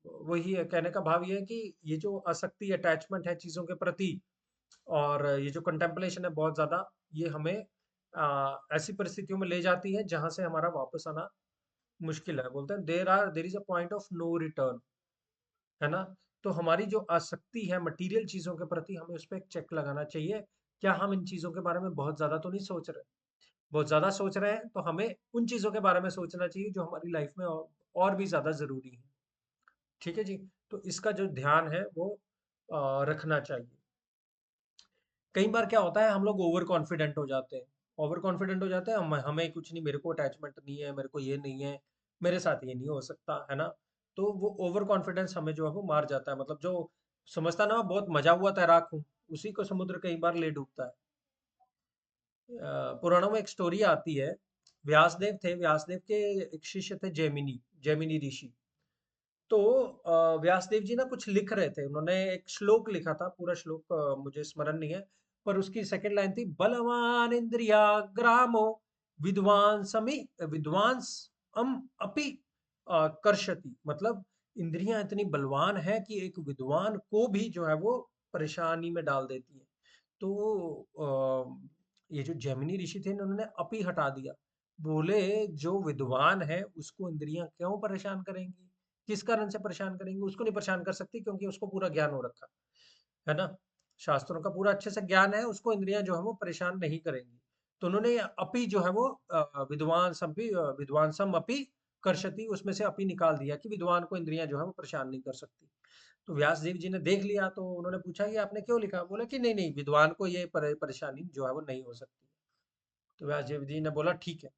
वही है, कहने का भाव ये है कि ये जो आसक्ति, अटैचमेंट है चीजों के प्रति, और ये जो कंटेम्पलेशन है बहुत ज्यादा, ये हमें ऐसी परिस्थितियों में ले जाती है जहां से हमारा वापस आना मुश्किल है। बोलते हैं there is a point of no return, है ना। तो हमारी जो आसक्ति है मटेरियल चीजों के प्रति, हमें उस पर एक चेक लगाना चाहिए। क्या हम इन चीजों के बारे में बहुत ज्यादा तो नहीं सोच रहे? बहुत ज्यादा सोच रहे हैं तो हमें उन चीजों के बारे में सोचना चाहिए जो हमारी लाइफ में और भी ज्यादा जरूरी है। ठीक है जी। तो इसका जो ध्यान है वो रखना चाहिए। कई बार क्या होता है, हम लोग ओवर कॉन्फिडेंट हो जाते हैं। ओवर कॉन्फिडेंट हो जाते हैं, हमें कुछ नहीं, मेरे को अटैचमेंट नहीं है, मेरे को ये नहीं है, मेरे साथ ये नहीं हो सकता, है ना? तो वो ओवर कॉन्फिडेंस हमें जो है वो मार जाता है। मतलब जो समझता ना मैं बहुत मजा हुआ तैराक हूँ, उसी को समुद्र कई बार ले डूबता है। पुराणों में एक स्टोरी आती है। व्यासदेव थे, व्यासदेव के एक शिष्य थे जैमिनी, जैमिनी ऋषि। तो व्यासदेव जी ना कुछ लिख रहे थे, उन्होंने एक श्लोक लिखा था, पूरा श्लोक मुझे स्मरण नहीं है, पर उसकी सेकंड लाइन थी, बलवान इंद्रियाग्रामो विद्वांस अम अपि कर्षति। मतलब इंद्रियां इतनी बलवान है कि एक विद्वान को भी जो है वो परेशानी में डाल देती है। तो ये जो जैमिनी ऋषि थे इन्होंने अपि हटा दिया। बोले जो विद्वान है उसको इंद्रियां क्यों परेशान करेंगी, किस कारण से परेशान करेंगे? उसको नहीं परेशान कर सकती, क्योंकि उसको पूरा ज्ञान हो रखा है ना? शास्त्रों का पूरा अच्छे से ज्ञान है, उसको इंद्रियां जो है वो परेशान नहीं करेंगी। तो उन्होंने अपि जो है वो विद्वान सम अपि कर्षति, उसमें से अपि निकाल दिया कि विद्वान को इंद्रियां जो है वो परेशान नहीं कर सकती। तो व्यास देव जी ने देख लिया, तो उन्होंने पूछा ये आपने क्यों लिखा? बोला कि नहीं नहीं, विद्वान को ये परेशानी जो है वो नहीं हो सकती। तो व्यास देव जी ने बोला ठीक है।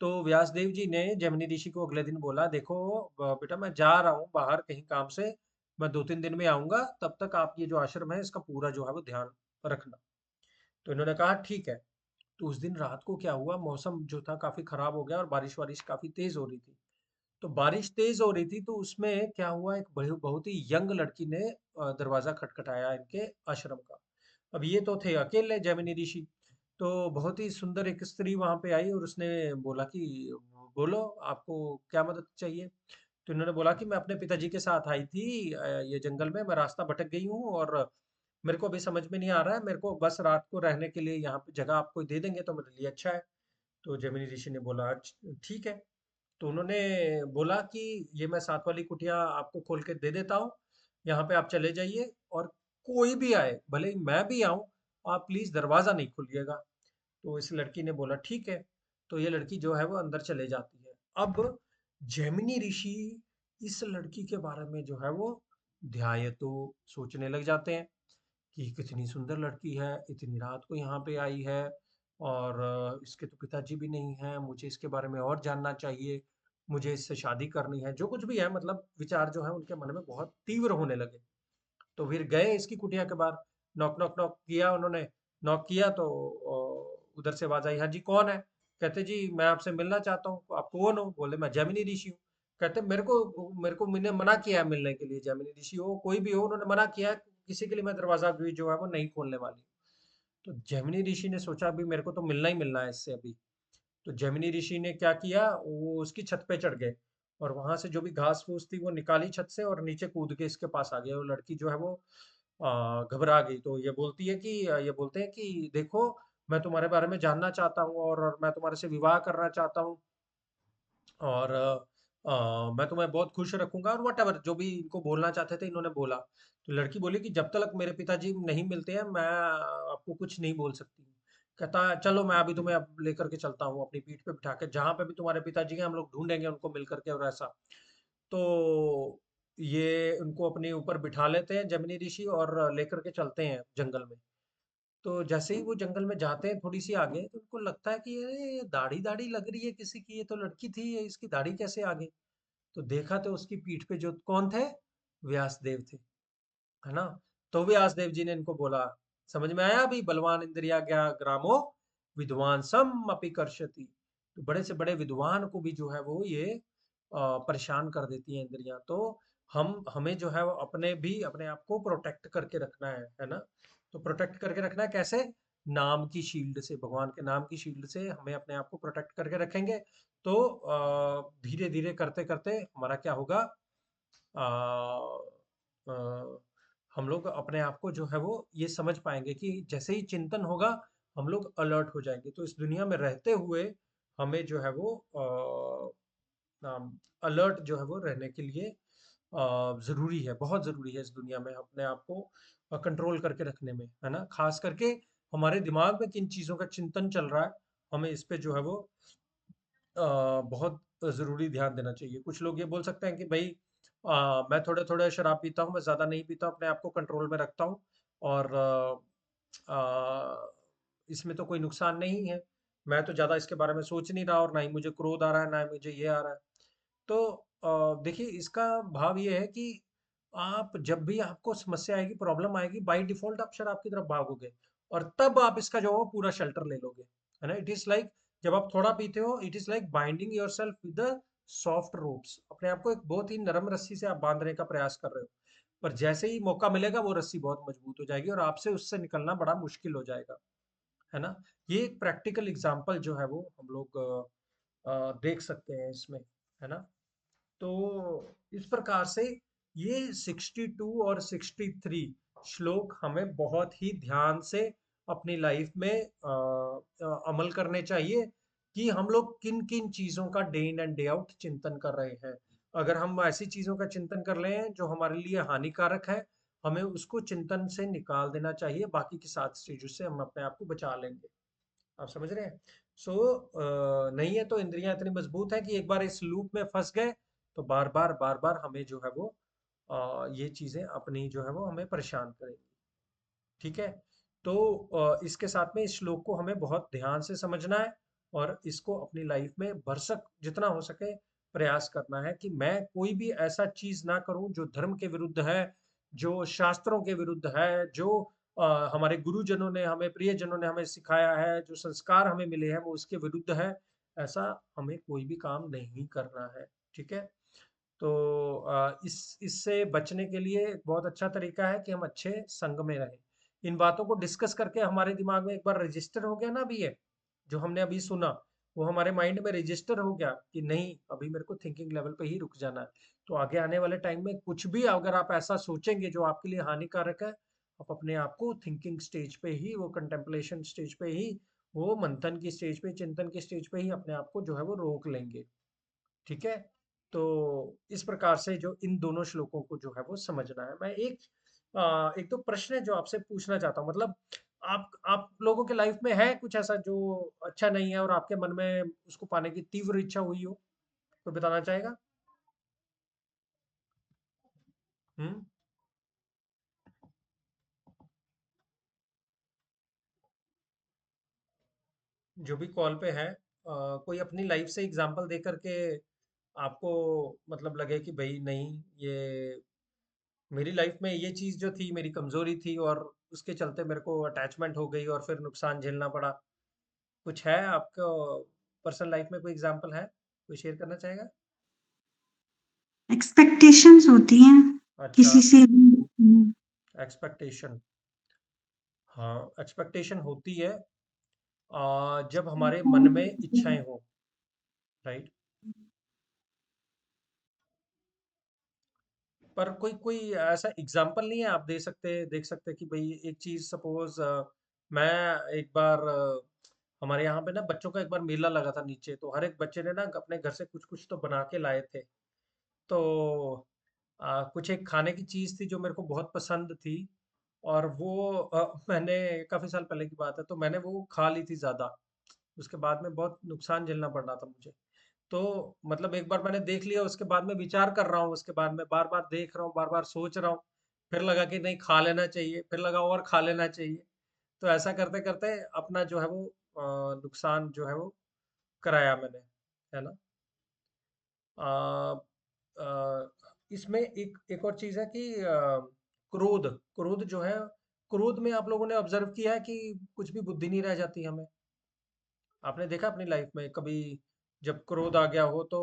तो व्यासदेव जी ने जैमिनी ऋषि को अगले दिन बोला, देखो बेटा मैं जा रहा हूँ बाहर कहीं काम से, मैं 2-3 दिन में आऊंगा, तब तक आप ये जो आश्रम है इसका पूरा जो है वो ध्यान रखना। तो इन्होंने कहा ठीक है। तो उस दिन रात को क्या हुआ, मौसम जो था काफी खराब हो गया और बारिश वारिश काफी तेज हो रही थी। तो बारिश तेज हो रही थी, तो उसमें क्या हुआ, एक बहुत ही यंग लड़की ने दरवाजा खटखटाया इनके आश्रम का। अब ये तो थे अकेले जैमिनी ऋषि। तो बहुत ही सुंदर एक स्त्री वहां पे आई और उसने बोला कि बोलो आपको क्या मदद चाहिए? तो इन्होंने बोला कि मैं अपने पिताजी के साथ आई थी ये जंगल में, मैं रास्ता भटक गई हूँ और मेरे को अभी समझ में नहीं आ रहा है, मेरे को बस रात को रहने के लिए यहाँ पे जगह आप कोई दे देंगे तो मेरे लिए अच्छा है। तो जैमिनी ऋषि ने बोला ठीक है। तो उन्होंने बोला कि ये मैं साथ वाली कुटिया आपको खोल के दे देता हूँ, यहाँ पे आप चले जाइए, और कोई भी आए, भले ही मैं भी आऊँ, आप प्लीज दरवाजा नहीं खोलिएगा। तो इस लड़की ने बोला ठीक है। तो ये लड़की जो है वो अंदर चले जाती है। अब जैमिनी ऋषि इस लड़की के बारे में जो है वो ध्यायतो सोचने लग जाते हैं कि कितनी सुंदर लड़की है, इतनी रात को यहाँ पे आई है, और इसके तो पिताजी भी नहीं हैं, मुझे इसके बारे में और जानना चाहिए, मुझे इससे शादी करनी है, जो कुछ भी है, मतलब विचार जो है उनके मन में बहुत तीव्र होने लगे। तो फिर गए इसकी कुटिया के बाहर, नॉक नॉक नॉक किया उन्होंने। नॉक किया तो उधर से आवाज आई, हाँ जी कौन है? कहते जी मैं आपसे मिलना चाहता हूँ। आप कौन हो? बोले मैं जैमिनी ऋषि हूँ। कहते मेरे को मैंने मना किया है मिलने के लिए, जैमिनी ऋषि हो कोई भी हो, उन्होंने मना किया है, किसी के लिए मैं दरवाजा भी जो है वो नहीं खोलने वाली। तो जैमिनी ऋषि ने सोचा अभी मेरे को तो मिलना ही मिलना है इससे अभी। तो जैमिनी ऋषि ने क्या किया, वो उसकी छत पे चढ़ गए और वहां से जो भी घास फूस थी वो निकाली छत से और नीचे कूद के इसके पास आ गए। वो लड़की जो है वो घबरा गई। तो ये बोलते हैं कि देखो मैं तुम्हारे बारे में जानना चाहता हूँ और मैं तुम्हारे से विवाह करना चाहता हूँ, और मैं तुम्हें बहुत खुश रखूंगा, और वट एवर जो भी इनको बोलना चाहते थे इन्होंने बोला। तो लड़की बोली कि जब तक मेरे पिताजी नहीं मिलते हैं मैं आपको कुछ नहीं बोल सकती। कहता है चलो मैं अभी तुम्हें अब लेकर के चलता हूँ अपनी पीठ पे बिठा के, जहाँ पे भी तुम्हारे पिताजी हैं हम लोग ढूंढेंगे उनको मिल करके, और ऐसा। तो ये उनको अपने ऊपर बिठा लेते हैं जमिनी ऋषि और लेकर के चलते हैं जंगल में। तो जैसे ही वो जंगल में जाते हैं थोड़ी सी आगे, तो उनको लगता है कि ये दाढ़ी दाढ़ी लग रही है किसी की, ये तो लड़की थी, ये इसकी दाढ़ी कैसे आ गई? तो देखा तो उसकी पीठ पे जो कौन थे, व्यासदेव थे, है ना? तो व्यासदेव जी ने इनको बोला, समझ में आया अभी, बलवान इंद्रिया ग्रामो विद्वान सम अपि कर्षति। तो बड़े से बड़े विद्वान को भी जो है वो ये परेशान कर देती है इंद्रियां। तो हमें जो है वो अपने आप को प्रोटेक्ट करके रखना है ना? तो प्रोटेक्ट करके रखना है कैसे? नाम की शील्ड से, भगवान के नाम की शील्ड से हमें अपने आप को प्रोटेक्ट करके रखेंगे। तो धीरे धीरे करते करते हमारा क्या होगा, अ, अ, हम लोग अपने आप को जो है वो ये समझ पाएंगे कि जैसे ही चिंतन होगा हम लोग अलर्ट हो जाएंगे। तो इस दुनिया में रहते हुए हमें जो है वो अलर्ट जो है वो रहने के लिए ज़रूरी है, बहुत ज़रूरी है इस दुनिया में अपने आप को कंट्रोल करके रखने में, है ना? खास करके हमारे दिमाग में किन चीज़ों का चिंतन चल रहा है, हमें इस पे जो है वो बहुत ज़रूरी ध्यान देना चाहिए। कुछ लोग ये बोल सकते हैं कि भाई मैं थोड़े-थोड़े शराब पीता हूँ, मैं ज़्यादा नहीं पीता हूँ, अपने आप को कंट्रोल में रखता हूँ और इसमें तो कोई नुकसान नहीं है। मैं तो ज़्यादा इसके बारे में सोच नहीं रहा और ना ही मुझे क्रोध आ रहा है, ना ही मुझे ये आ रहा है। तो देखिए इसका भाव ये है कि आप जब भी आपको समस्या आएगी, प्रॉब्लम आएगी, बाय डिफ़ॉल्ट आप शराब की तरफ भागोगे और तब आप इसका जो है वो पूरा शेल्टर ले लोगे, है ना? इट इज़ लाइक जब आप थोड़ा पीते हो, it is like binding yourself with the soft ropes. अपने आप को एक बहुत ही नरम रस्सी से आप बाँधने का प्रयास कर रहे हो। पर जैसे ही मौका मिलेगा वो रस्सी बहुत मजबूत हो जाएगी और आपसे उससे निकलना बड़ा मुश्किल हो जाएगा, है ना? ये एक प्रैक्टिकल एग्ज़ाम्पल जो है वो हम लोग देख सकते हैं इसमें, है ना? तो इस प्रकार से ये 62 और 63 श्लोक हमें बहुत ही ध्यान से अपनी लाइफ में अमल करने चाहिए कि हम लोग किन किन चीजों का day in and day out चिंतन कर रहे हैं। अगर हम ऐसी चीजों का चिंतन कर रहे हैं जो हमारे लिए हानिकारक है, हमें उसको चिंतन से निकाल देना चाहिए। बाकी की 7 चीजों से हम अपने आप को बचा लेंगे। आप समझ रहे हैं? सो नहीं है तो इंद्रियां इतनी मजबूत है कि एक बार इस लूप में फंस गए तो बार बार हमें जो है वो ये चीजें अपनी जो है वो हमें परेशान करेंगी। ठीक है? तो इसके साथ में इस श्लोक को हमें बहुत ध्यान से समझना है और इसको अपनी लाइफ में भरसक जितना हो सके प्रयास करना है कि मैं कोई भी ऐसा चीज ना करूं जो धर्म के विरुद्ध है, जो शास्त्रों के विरुद्ध है, जो हमारे गुरुजनों ने हमें, प्रियजनों ने हमें सिखाया है, जो संस्कार हमें मिले हैं वो उसके विरुद्ध है। ऐसा हमें कोई भी काम नहीं करना है। ठीक है? तो इस इससे बचने के लिए एक बहुत अच्छा तरीका है कि हम अच्छे संग में रहें। इन बातों को डिस्कस करके हमारे दिमाग में एक बार रजिस्टर हो गया ना अभी ये, जो हमने अभी सुना, वो हमारे माइंड में रजिस्टर हो गया कि नहीं, अभी मेरे को थिंकिंग लेवल पे ही रुक जाना है। तो आगे आने वाले टाइम में कुछ भी अगर आप ऐसा सोचेंगे जो आपके लिए हानिकारक है, आप अपने आप को थिंकिंग स्टेज पे ही, वो कंटेम्पलेशन स्टेज पे ही, वो मंथन की स्टेज पे, चिंतन की स्टेज पे ही अपने आप को जो है वो रोक लेंगे। ठीक है? तो इस प्रकार से जो इन दोनों श्लोकों को जो है वो समझना है। मैं एक दो प्रश्न है जो आपसे पूछना चाहता हूँ। मतलब आप लोगों के लाइफ में है कुछ ऐसा जो अच्छा नहीं है और आपके मन में उसको पाने की तीव्र इच्छा हुई हो? कोई बताना चाहेगा? हुँ? जो भी कॉल पे है, कोई अपनी लाइफ से एग्ज़ाम्पल दे कर के आपको मतलब लगे कि भई नहीं, ये मेरी लाइफ में ये चीज़ जो थी मेरी कमज़ोरी थी और उसके चलते मेरे को अटैचमेंट हो गई और फिर नुकसान झेलना पड़ा। कुछ है आपको पर्सनल लाइफ में कोई एग्ज़ाम्पल है? कोई शेयर करना चाहेगा? एक्सपेक्टेशंस होती हैं अच्छा, किसी से भी। एक्सपेक्टेशन। हाँ, एक्सपेक्टेशन होती है जब हमारे मन में इच्छाएँ हों, राइट? पर कोई कोई ऐसा एग्जाम्पल नहीं है आप देख सकते कि भाई एक चीज सपोज मैं एक बार हमारे यहाँ पे ना बच्चों का एक बार मेला लगा था नीचे, तो हर एक बच्चे ने ना अपने घर से कुछ कुछ तो बना के लाए थे। तो कुछ एक खाने की चीज थी जो मेरे को बहुत पसंद थी और वो मैंने काफी साल पहले की बात है, तो मैंने वो खा ली थी ज्यादा। उसके बाद में बहुत नुकसान झेलना पड़ रहा था मुझे। तो मतलब एक बार मैंने देख लिया, उसके बाद में विचार कर रहा हूँ, उसके बाद में बार-बार देख रहा हूँ, बार-बार सोच रहा हूँ। फिर लगा कि नहीं खा लेना चाहिए, फिर लगा और खा लेना चाहिए। तो ऐसा करते-करते अपना जो है वो नुकसान जो है वो कराया मैंने, है ना? अ इसमें एक एक और चीज़ है कि क्रोध क्रोध जो है, क्रोध में आप लोगों ने ऑब्जर्व किया है कि कुछ भी बुद्धि नहीं रह जाती हमें। आपने देखा अपनी लाइफ में कभी जब क्रोध आ गया हो तो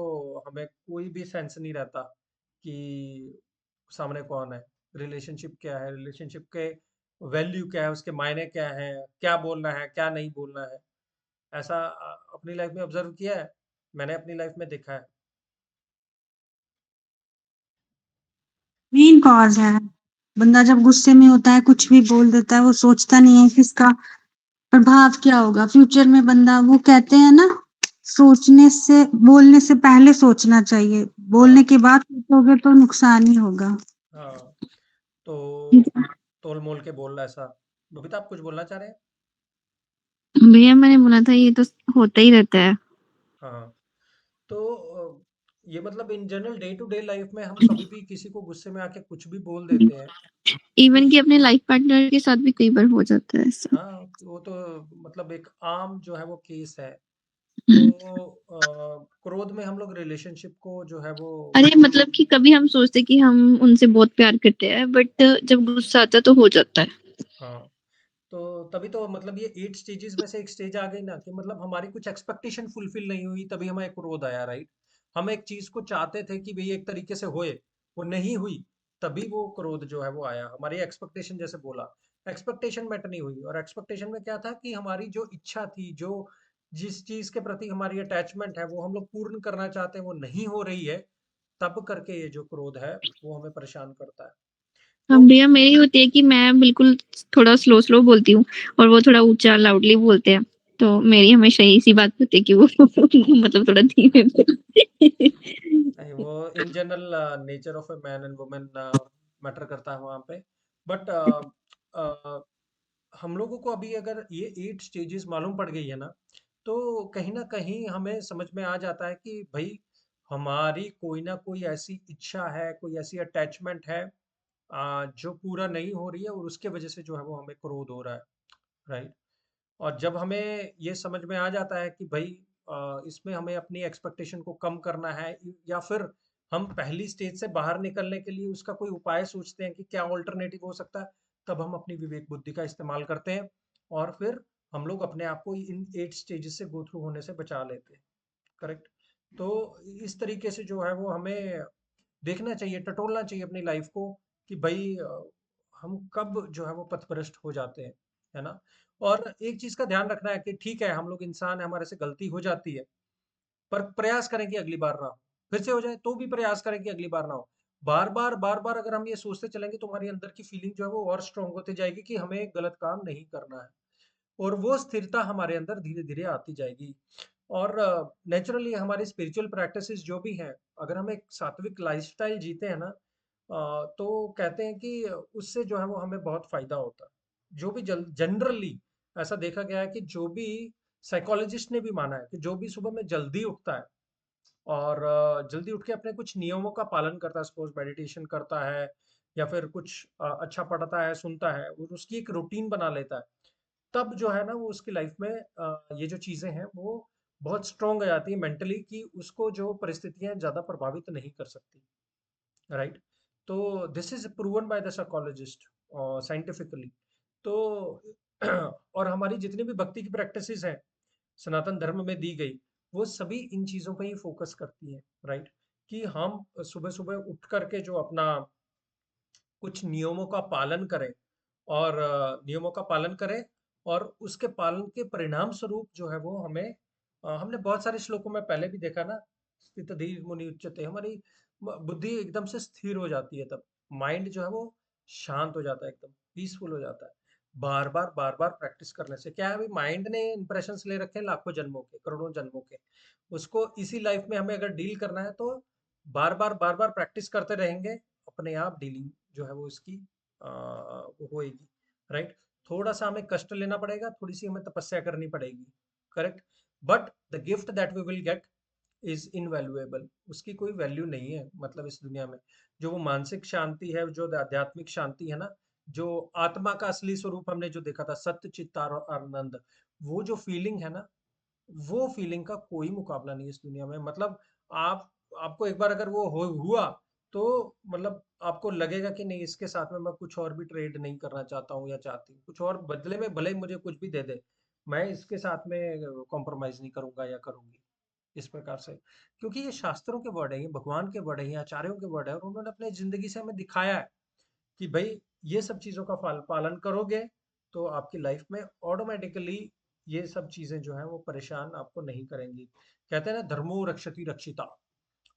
हमें कोई भी सेंस नहीं रहता कि सामने कौन है, रिलेशनशिप क्या है, रिलेशनशिप के वैल्यू क्या है, उसके मायने क्या है, क्या बोलना है, क्या नहीं बोलना है। ऐसा अपनी लाइफ में ऑब्जर्व किया है? मैंने अपनी लाइफ में देखा है। मेन कॉज है। बंदा जब गुस्से में होता है, कुछ भी बोल देता है, वो सोचता नहीं है कि इसका प्रभाव क्या होगा फ्यूचर में। बंदा वो कहते हैं ना, सोचने से बोलने से पहले सोचना चाहिए, बोलने हाँ, के बाद सोचोगे तो नुकसान ही होगा। हाँ। तो तोल मोल के बोल ऐसा। बबीता, आप कुछ बोलना चाह रहे हैं? भैया मैंने बोला था ये तो होता ही रहता है। हाँ, तो ये मतलब in general day to day life में हम कभी भी किसी को गुस्से में आके कुछ भी बोल देते हैं। इवन कि अपने लाइफ पार्टनर के साथ भी कई बार हो जाता है ऐसा। हाँ, वो तो मतलब एक आम जो है वो केस है। हुँ। तो क्रोध में हम लोग रिलेशनशिप को जो है वो अरे मतलब कि कभी हम सोचते कि हम उनसे बहुत प्यार करते हैं बट जब गुस्सा आता है तो हो जाता है। हाँ, तो तभी तो मतलब ये 8 स्टेजेस में से एक स्टेज आ गई ना कि मतलब हमारी कुछ एक्सपेक्टेशन फुलफिल नहीं हुई, तभी हमें क्रोध आया, राइट? हम एक चीज को चाहते थे कि भई एक तरीके से होए, वो नहीं हुई, तभी वो क्रोध जो है वो आया। हमारी एक्सपेक्टेशन जैसे बोला, एक्सपेक्टेशन मेट नहीं हुई, और एक्सपेक्टेशन में क्या था कि हमारी जो इच्छा थी, जो जिस चीज के प्रति हमारी अटैचमेंट है, वो हम लोग पूर्ण करना चाहते हैं, वो नहीं हो रही है, तब करके ये जो क्रोध है, वो हमें परेशान करता है। हाँ, तो भैया मेरी होती है कि मैं बिल्कुल थोड़ा स्लो बोलती हूँ और वो थोड़ा ऊँचा लाउडली बोलते हैं। तो मेरी हमेशा इसी बात पे होती है कि वो मतलब थोड़ा धीमे बोलते नहीं, वो in general nature of a man and women matter करता है वहाँ पे। बट हम लोगों को अभी अगर ये 8 स्टेजेस मालूम पड़ गई है ना, तो कहीं ना कहीं हमें समझ में आ जाता है कि भाई हमारी कोई ना कोई ऐसी इच्छा है, कोई ऐसी अटैचमेंट है जो पूरा नहीं हो रही है, और उसके वजह से जो है वो हमें क्रोध हो रहा है, राइट? और जब हमें ये समझ में आ जाता है कि भाई इसमें हमें अपनी एक्सपेक्टेशन को कम करना है, या फिर हम पहली स्टेज से बाहर निकलने के लिए उसका कोई उपाय सोचते हैं कि क्या ऑल्टरनेटिव हो सकता है, तब हम अपनी विवेक बुद्धि का इस्तेमाल करते हैं, और फिर हम लोग अपने आप को इन 8 स्टेजेस से गो थ्रू होने से बचा लेते हैं, करेक्ट? तो इस तरीके से जो है वो हमें देखना चाहिए, टटोलना चाहिए अपनी लाइफ को कि भाई हम कब जो है वो पथभ्रष्ट हो जाते हैं, है ना? और एक चीज का ध्यान रखना है कि ठीक है, हम लोग इंसान है, हमारे से गलती हो जाती है, पर प्रयास करें कि अगली बार ना हो। फिर से हो जाए तो भी प्रयास करें कि अगली बार ना हो। बार बार अगर हम ये सोचते चलेंगे तो हमारी अंदर की फीलिंग जो है वो और स्ट्रांग होती जाएगी कि हमें गलत काम नहीं करना है, और वो स्थिरता हमारे अंदर धीरे धीरे आती जाएगी। और नेचुरली हमारी स्पिरिचुअल प्रैक्टिसेस जो भी हैं, अगर हम एक सात्विक लाइफस्टाइल जीते हैं ना, तो कहते हैं कि उससे जो है वो हमें बहुत फायदा होता है। जो भी जनरली ऐसा देखा गया है कि जो भी साइकोलॉजिस्ट ने भी माना है कि जो भी सुबह में जल्दी उठता है और जल्दी उठ के अपने कुछ नियमों का पालन करता है, सपोज मेडिटेशन करता है या फिर कुछ अच्छा पढ़ता है, सुनता है, और उसकी एक रूटीन बना लेता है, तब जो है ना वो उसकी लाइफ में ये जो चीजें हैं वो बहुत स्ट्रांग हो जाती है मेंटली, कि उसको जो परिस्थितियां ज्यादा प्रभावित नहीं कर सकती, राइट? तो this is proven by the psychologist scientifically. तो और हमारी जितनी भी भक्ति की प्रैक्टिसेस हैं सनातन धर्म में दी गई, वो सभी इन चीजों पे ही फोकस करती है, राइट? कि हम सुबह सुबह उठ करके जो अपना कुछ नियमों का पालन करें, और नियमों का पालन करें, और उसके पालन के परिणाम स्वरूप जो है वो हमें हमने बहुत सारे श्लोकों में पहले भी देखा ना, स्थित धीर मुनि उच्यते, हमारी बुद्धि एकदम से स्थिर हो जाती है, तब माइंड जो है वो शांत हो जाता है, एकदम पीसफुल हो जाता है। बार बार प्रैक्टिस करने से क्या है, अभी माइंड ने इंप्रेशंस ले रखे हैं लाखों जन्मों के, करोड़ों जन्मों के, उसको इसी लाइफ में हमें अगर डील करना है तो बार बार प्रैक्टिस करते रहेंगे, अपने आप डीलिंग जो है वो इसकी वो होएगी, राइट? थोड़ा सा हमें कष्ट लेना पड़ेगा, थोड़ी सी हमें तपस्या करनी पड़ेगी, correct? But the gift that we will get is invaluable, उसकी कोई वैल्यू नहीं है मतलब इस दुनिया में। जो वो मानसिक शांति है, जो आध्यात्मिक शांति है ना, जो आत्मा का असली स्वरूप हमने जो देखा था, सत्य चित्त और आनंद, वो जो फीलिंग है ना, वो फीलिंग का कोई मुकाबला नहीं है इस दुनिया में। मतलब आप आपको एक बार अगर वो हुआ, तो मतलब आपको लगेगा कि नहीं, इसके साथ में मैं कुछ और भी ट्रेड नहीं करना चाहता हूँ या चाहती हूँ, कुछ और बदले में भले ही मुझे कुछ भी दे दे, मैं इसके साथ में कॉम्प्रोमाइज नहीं करूंगा या करूंगी, इस प्रकार से। क्योंकि ये शास्त्रों के वर्ड है, ये भगवान के वर्ड है, ये आचार्यों के वर्ड है, और उन्होंने अपने जिंदगी से हमें दिखाया है कि भाई ये सब चीज़ों का पालन करोगे तो आपकी लाइफ में ऑटोमेटिकली ये सब चीज़ें जो हैं वो परेशान आपको नहीं करेंगी। कहते हैं ना, धर्मो रक्षति रक्षिता।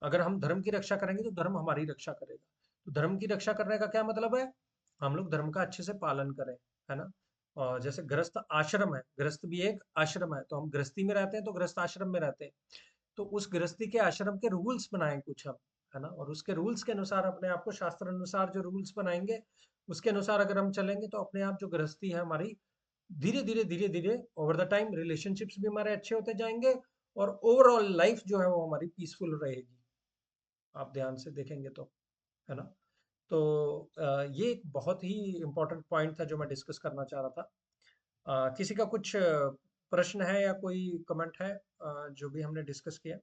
अगर हम धर्म की रक्षा करेंगे तो धर्म हमारी रक्षा करेगा। तो धर्म की रक्षा करने का क्या मतलब है? हम लोग धर्म का अच्छे से पालन करें, है ना? और जैसे गृहस्थ आश्रम है, गृहस्थ भी एक आश्रम है, तो हम गृहस्थी में रहते हैं तो गृहस्थ आश्रम में रहते हैं, तो उस गृहस्थी के आश्रम के रूल्स बनाएं कुछ हम, है ना? और उसके रूल्स के अनुसार अपने आप को, शास्त्र अनुसार जो रूल्स बनाएंगे उसके अनुसार अगर हम चलेंगे, तो अपने आप जो गृहस्थी है हमारी, धीरे धीरे ओवर द टाइम रिलेशनशिप्स भी हमारे अच्छे होते जाएंगे, और ओवरऑल लाइफ जो है वो हमारी पीसफुल रहेगी। आप ध्यान से देखेंगे तो, है ना? तो ये एक बहुत ही इम्पोर्टेंट पॉइंट था जो मैं डिस्कस करना चाह रहा था। किसी का कुछ प्रश्न है या कोई कमेंट है जो भी हमने डिस्कस किया?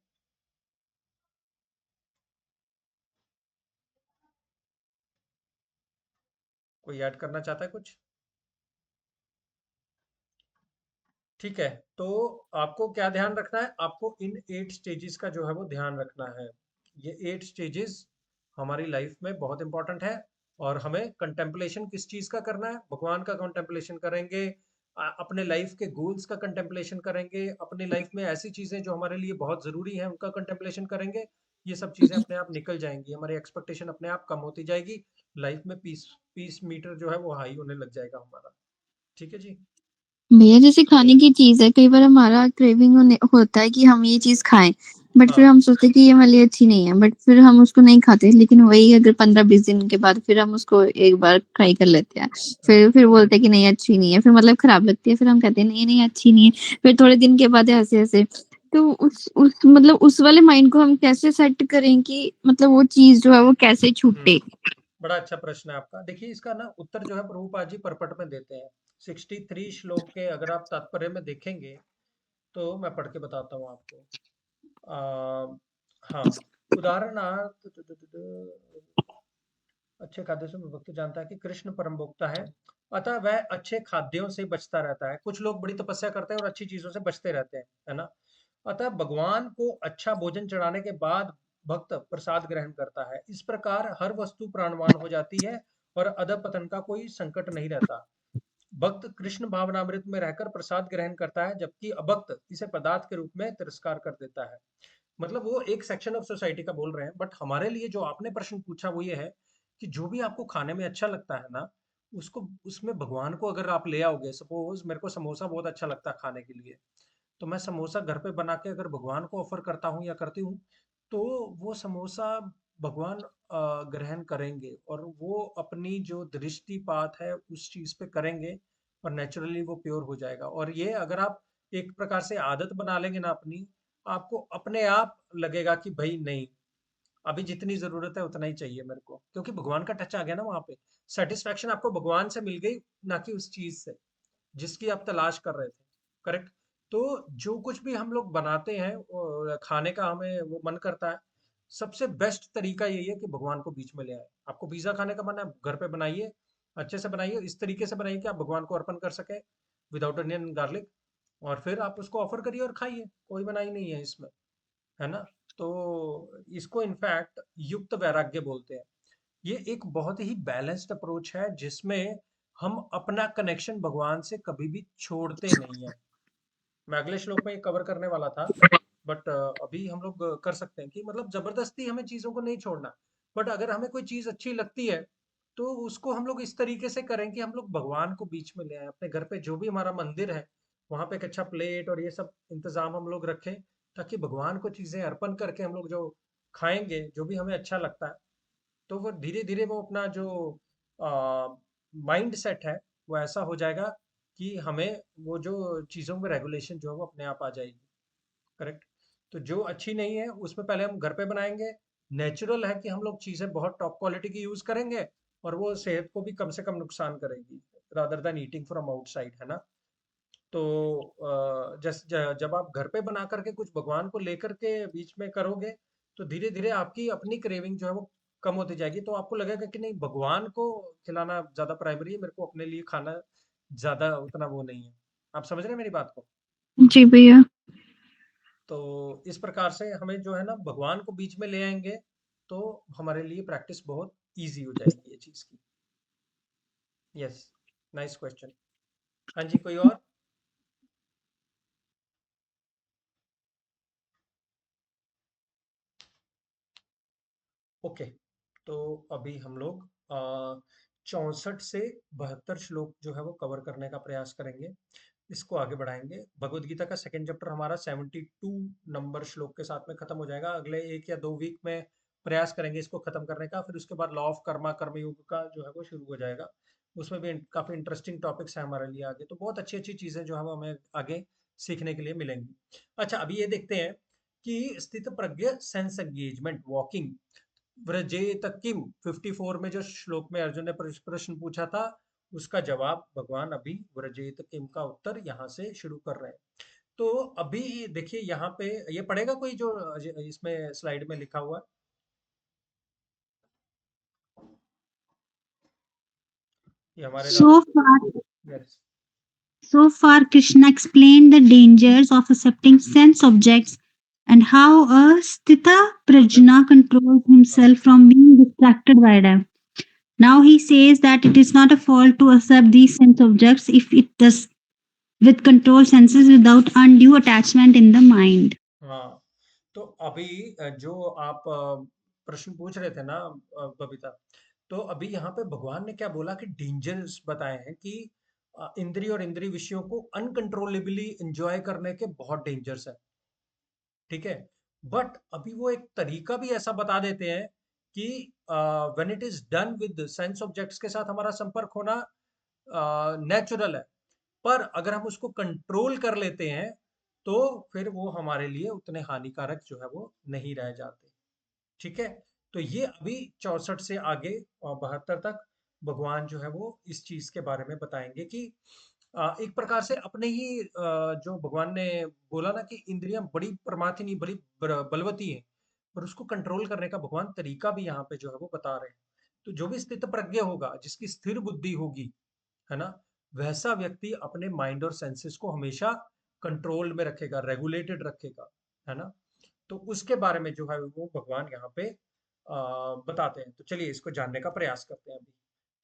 कोई ऐड करना चाहता है कुछ? ठीक है, तो आपको क्या ध्यान रखना है? आपको इन 8 स्टेजेस का जो है वो ध्यान रखना है। ये 8 स्टेजेस हमारी लाइफ में बहुत इंपॉर्टेंट है और हमें कंटेम्पलेशन किस चीज़ का करना है? भगवान का कंटेम्पलेशन करेंगे, अपने लाइफ के गोल्स का कंटेम्पलेशन करेंगे, अपनी लाइफ में ऐसी चीज़ें जो हमारे लिए बहुत ज़रूरी हैं उनका कंटेम्पलेशन करेंगे। ये सब चीज़ें अपने आप निकल जाएँगी, हमारी एक्सपेक्टेशन अपने आप कम होती जाएगी, लाइफ में पीस पीस मीटर जो है वो हाई होने लग जाएगा हमारा। ठीक है जी? भैया जैसे खाने की चीज़ है, कई बार हमारा क्रेविंग होता है कि हम ये चीज़ खाएँ, बट फिर हाँ। हम सोचते हैं कि ये हमारे लिए अच्छी नहीं है, बट फिर हम उसको नहीं खाते। लेकिन वही अगर 15-20 दिन के बाद फिर हम उसको एक बार ट्राई कर लेते हैं। हाँ। फिर बोलते हैं कि नहीं अच्छी नहीं है, फिर मतलब खराब लगती है, फिर हम कहते हैं नहीं, नहीं अच्छी नहीं है। फिर थोड़े दिन के बाद ऐसे-ऐसे तो उस मतलब उस वाले माइंड को हम कैसे सेट करें कि मतलब वो चीज़ जो है वो कैसे छूटे? बड़ा अच्छा प्रश्न है आपका। देखिए इसका ना उत्तर जो है प्रभुपाद जी परपट में देते हैं। 63 श्लोक के अगर आप तात्पर्य में देखेंगे तो मैं पढ़ के बताता हूँ आपको। हाँ, उदाहरणार्थ अच्छे खाद्यों से भक्त जानता है कि कृष्ण परम भोक्ता है, अतः वह अच्छे खाद्यों से बचता रहता है। कुछ लोग बड़ी तपस्या करते हैं और अच्छी चीजों से बचते रहते हैं, है ना? अतः भगवान को अच्छा भोजन चढ़ाने के बाद भक्त प्रसाद ग्रहण करता है। इस प्रकार हर वस्तु प्राणवान हो जाती है और अधःपतन का कोई संकट नहीं रहता। भक्त कृष्ण भावनामृत में रहकर प्रसाद ग्रहण करता है, जबकि अभक्त इसे पदार्थ के रूप में तिरस्कार कर देता है। मतलब वो एक सेक्शन ऑफ सोसाइटी का बोल रहे हैं, बट हमारे लिए जो आपने प्रश्न पूछा वो ये है कि जो भी आपको खाने में अच्छा लगता है ना, उसको उसमें भगवान को अगर आप ले आओगे, सपोज मेरे को समोसा बहुत अच्छा लगता है खाने के लिए, तो मैं समोसा घर पे बना के अगर भगवान को ऑफर करता हूँ या करती हूँ, तो वो समोसा भगवान ग्रहण करेंगे और वो अपनी जो दृष्टिपात है उस चीज पे करेंगे और नेचुरली वो प्योर हो जाएगा। और ये अगर आप एक प्रकार से आदत बना लेंगे ना अपनी, आपको अपने आप लगेगा कि भाई नहीं, अभी जितनी जरूरत है उतना ही चाहिए मेरे को, क्योंकि भगवान का टच आ गया ना वहां पे। सेटिस्फेक्शन आपको भगवान से मिल गई, ना कि उस चीज से जिसकी आप तलाश कर रहे थे। करेक्ट? तो जो कुछ भी हम लोग बनाते हैं खाने का हमें वो मन करता है, सबसे बेस्ट तरीका यही है कि भगवान को बीच में ले आए। आपको पिज्जा खाने का मन है, घर पे बनाइए, अच्छे से बनाइए, इस तरीके से बनाइए कि आप भगवान को अर्पण कर सके, विदाउट अनियन गार्लिक, और फिर आप उसको ऑफर करिए और खाइए, कोई मनाही नहीं है इसमें, है ना? तो इसको इनफैक्ट युक्त वैराग्य बोलते हैं। ये एक बहुत ही बैलेंस्ड अप्रोच है जिसमें हम अपना कनेक्शन भगवान से कभी भी छोड़ते नहीं है। मैं अगले श्लोक में ये कवर करने वाला था, बट अभी हम लोग कर सकते हैं कि मतलब जबरदस्ती हमें चीजों को नहीं छोड़ना, बट अगर हमें कोई चीज अच्छी लगती है तो उसको हम लोग इस तरीके से करें कि हम लोग भगवान को बीच में ले आए। अपने घर पे जो भी हमारा मंदिर है वहां पे एक अच्छा प्लेट और ये सब इंतजाम हम लोग रखें, ताकि भगवान को चीजें अर्पण करके हम लोग जो खाएंगे, जो भी हमें अच्छा लगता है, तो वो धीरे धीरे वो अपना जो माइंड सेट है वो ऐसा हो जाएगा कि हमें वो जो चीज़ों में रेगुलेशन जो है वो अपने आप आ जाएगी। करेक्ट? तो जो अच्छी नहीं है उसमें पहले हम घर पे बनाएंगे। नेचुरल है कि हम लोग चीज़ें बहुत टॉप क्वालिटी की यूज़ करेंगे और वो सेहत को भी कम से कम नुकसान करेगी, rather than eating from outside, है ना? तो जब आप घर पे बना करके कुछ भगवान को लेकर के बीच में करोगे, तो धीरे धीरे आपकी अपनी क्रेविंग जो है वो कम होती जाएगी। तो आपको लगेगा कि नहीं, भगवान को खिलाना ज्यादा प्राइमरी है, मेरे को अपने लिए खाना ज्यादा उतना वो नहीं है। आप समझ रहे हैं मेरी बात को? जी भैया। तो इस प्रकार से हमें जो है ना भगवान को बीच में ले आएंगे, तो हमारे लिए प्रैक्टिस बहुत इजी हो जाएगी ये चीज की। Yes, nice question. हाँ जी, कोई और? ओके, तो अभी हम लोग 64 से 72 श्लोक जो है वो कवर करने का प्रयास करेंगे, इसको आगे बढ़ाएंगे। भगवत गीता का सेकंड चैप्टर हमारा 72 नंबर श्लोक के साथ में खत्म हो जाएगा। अगले 1 या 2 वीक में प्रयास करेंगे इसको खत्म करने का। फिर उसके बाद लॉ ऑफ कर्मा कर्मयोग का जो है वो शुरू हो जाएगा। उसमें भी काफी इंटरेस्टिंग टॉपिक्स हैं हमारे लिए आगे, तो बहुत अच्छी अच्छी चीजें जो है वो हमें आगे सीखने के लिए मिलेंगी। अच्छा, अभी ये देखते हैं कि स्थित प्रज्ञ सेंस एंगेजमेंट वॉकिंग, व्रजेत किम 54 में जो श्लोक में अर्जुन ने प्रश्न पूछा था, उसका जवाब भगवान अभी व्रजेत किम का उत्तर यहाँ से शुरू कर रहे हैं। तो अभी देखिए यहाँ पे ये पढ़ेगा कोई जो इसमें स्लाइड में लिखा हुआ है? ये हमारे Radha So far, yes so far, Krishna explained the dangers of accepting sense objects and how a sthita prajna controls himself from being distracted by them. Now he says that it is not a fault to accept these sense objects if it does with control senses without undue attachment in the mind. हाँ, तो अभी जो आप प्रश्न पूछ रहे थे ना बबीता, तो अभी यहाँ पे भगवान ने क्या बोला कि डेंजर्स बताए हैं कि इंद्रिय और इंद्रिय विषयों को अनकंट्रोलेबली एंजॉय करने के बहुत डेंजर्स है, ठीक है? बट अभी वो एक तरीका भी ऐसा बता देते हैं कि when it is done with sense objects के साथ हमारा संपर्क होना नेचुरल है, पर अगर हम उसको कंट्रोल कर लेते हैं तो फिर वो हमारे लिए उतने हानिकारक जो है वो नहीं रह जाते, ठीक है? तो ये अभी 64 से आगे और 72 तक भगवान जो है वो इस चीज के बारे में बताएंगे कि एक प्रकार से अपने ही जो भगवान ने बोला ना कि इंद्रियां बड़ी प्रमाथिनी बड़ी बलवती हैं, पर उसको कंट्रोल करने का भगवान तरीका भी यहाँ पे जो है वो बता रहे हैं। तो जो भी स्थित प्रज्ञ होगा, जिसकी स्थिर बुद्धि होगी, है ना, वैसा व्यक्ति अपने माइंड और सेंसेस को हमेशा कंट्रोल में रखेगा, रेगुलेटेड रखेगा, है ना। तो उसके बारे में जो है वो भगवान यहाँ पे बताते हैं। तो चलिए इसको जानने का प्रयास करते हैं अभी,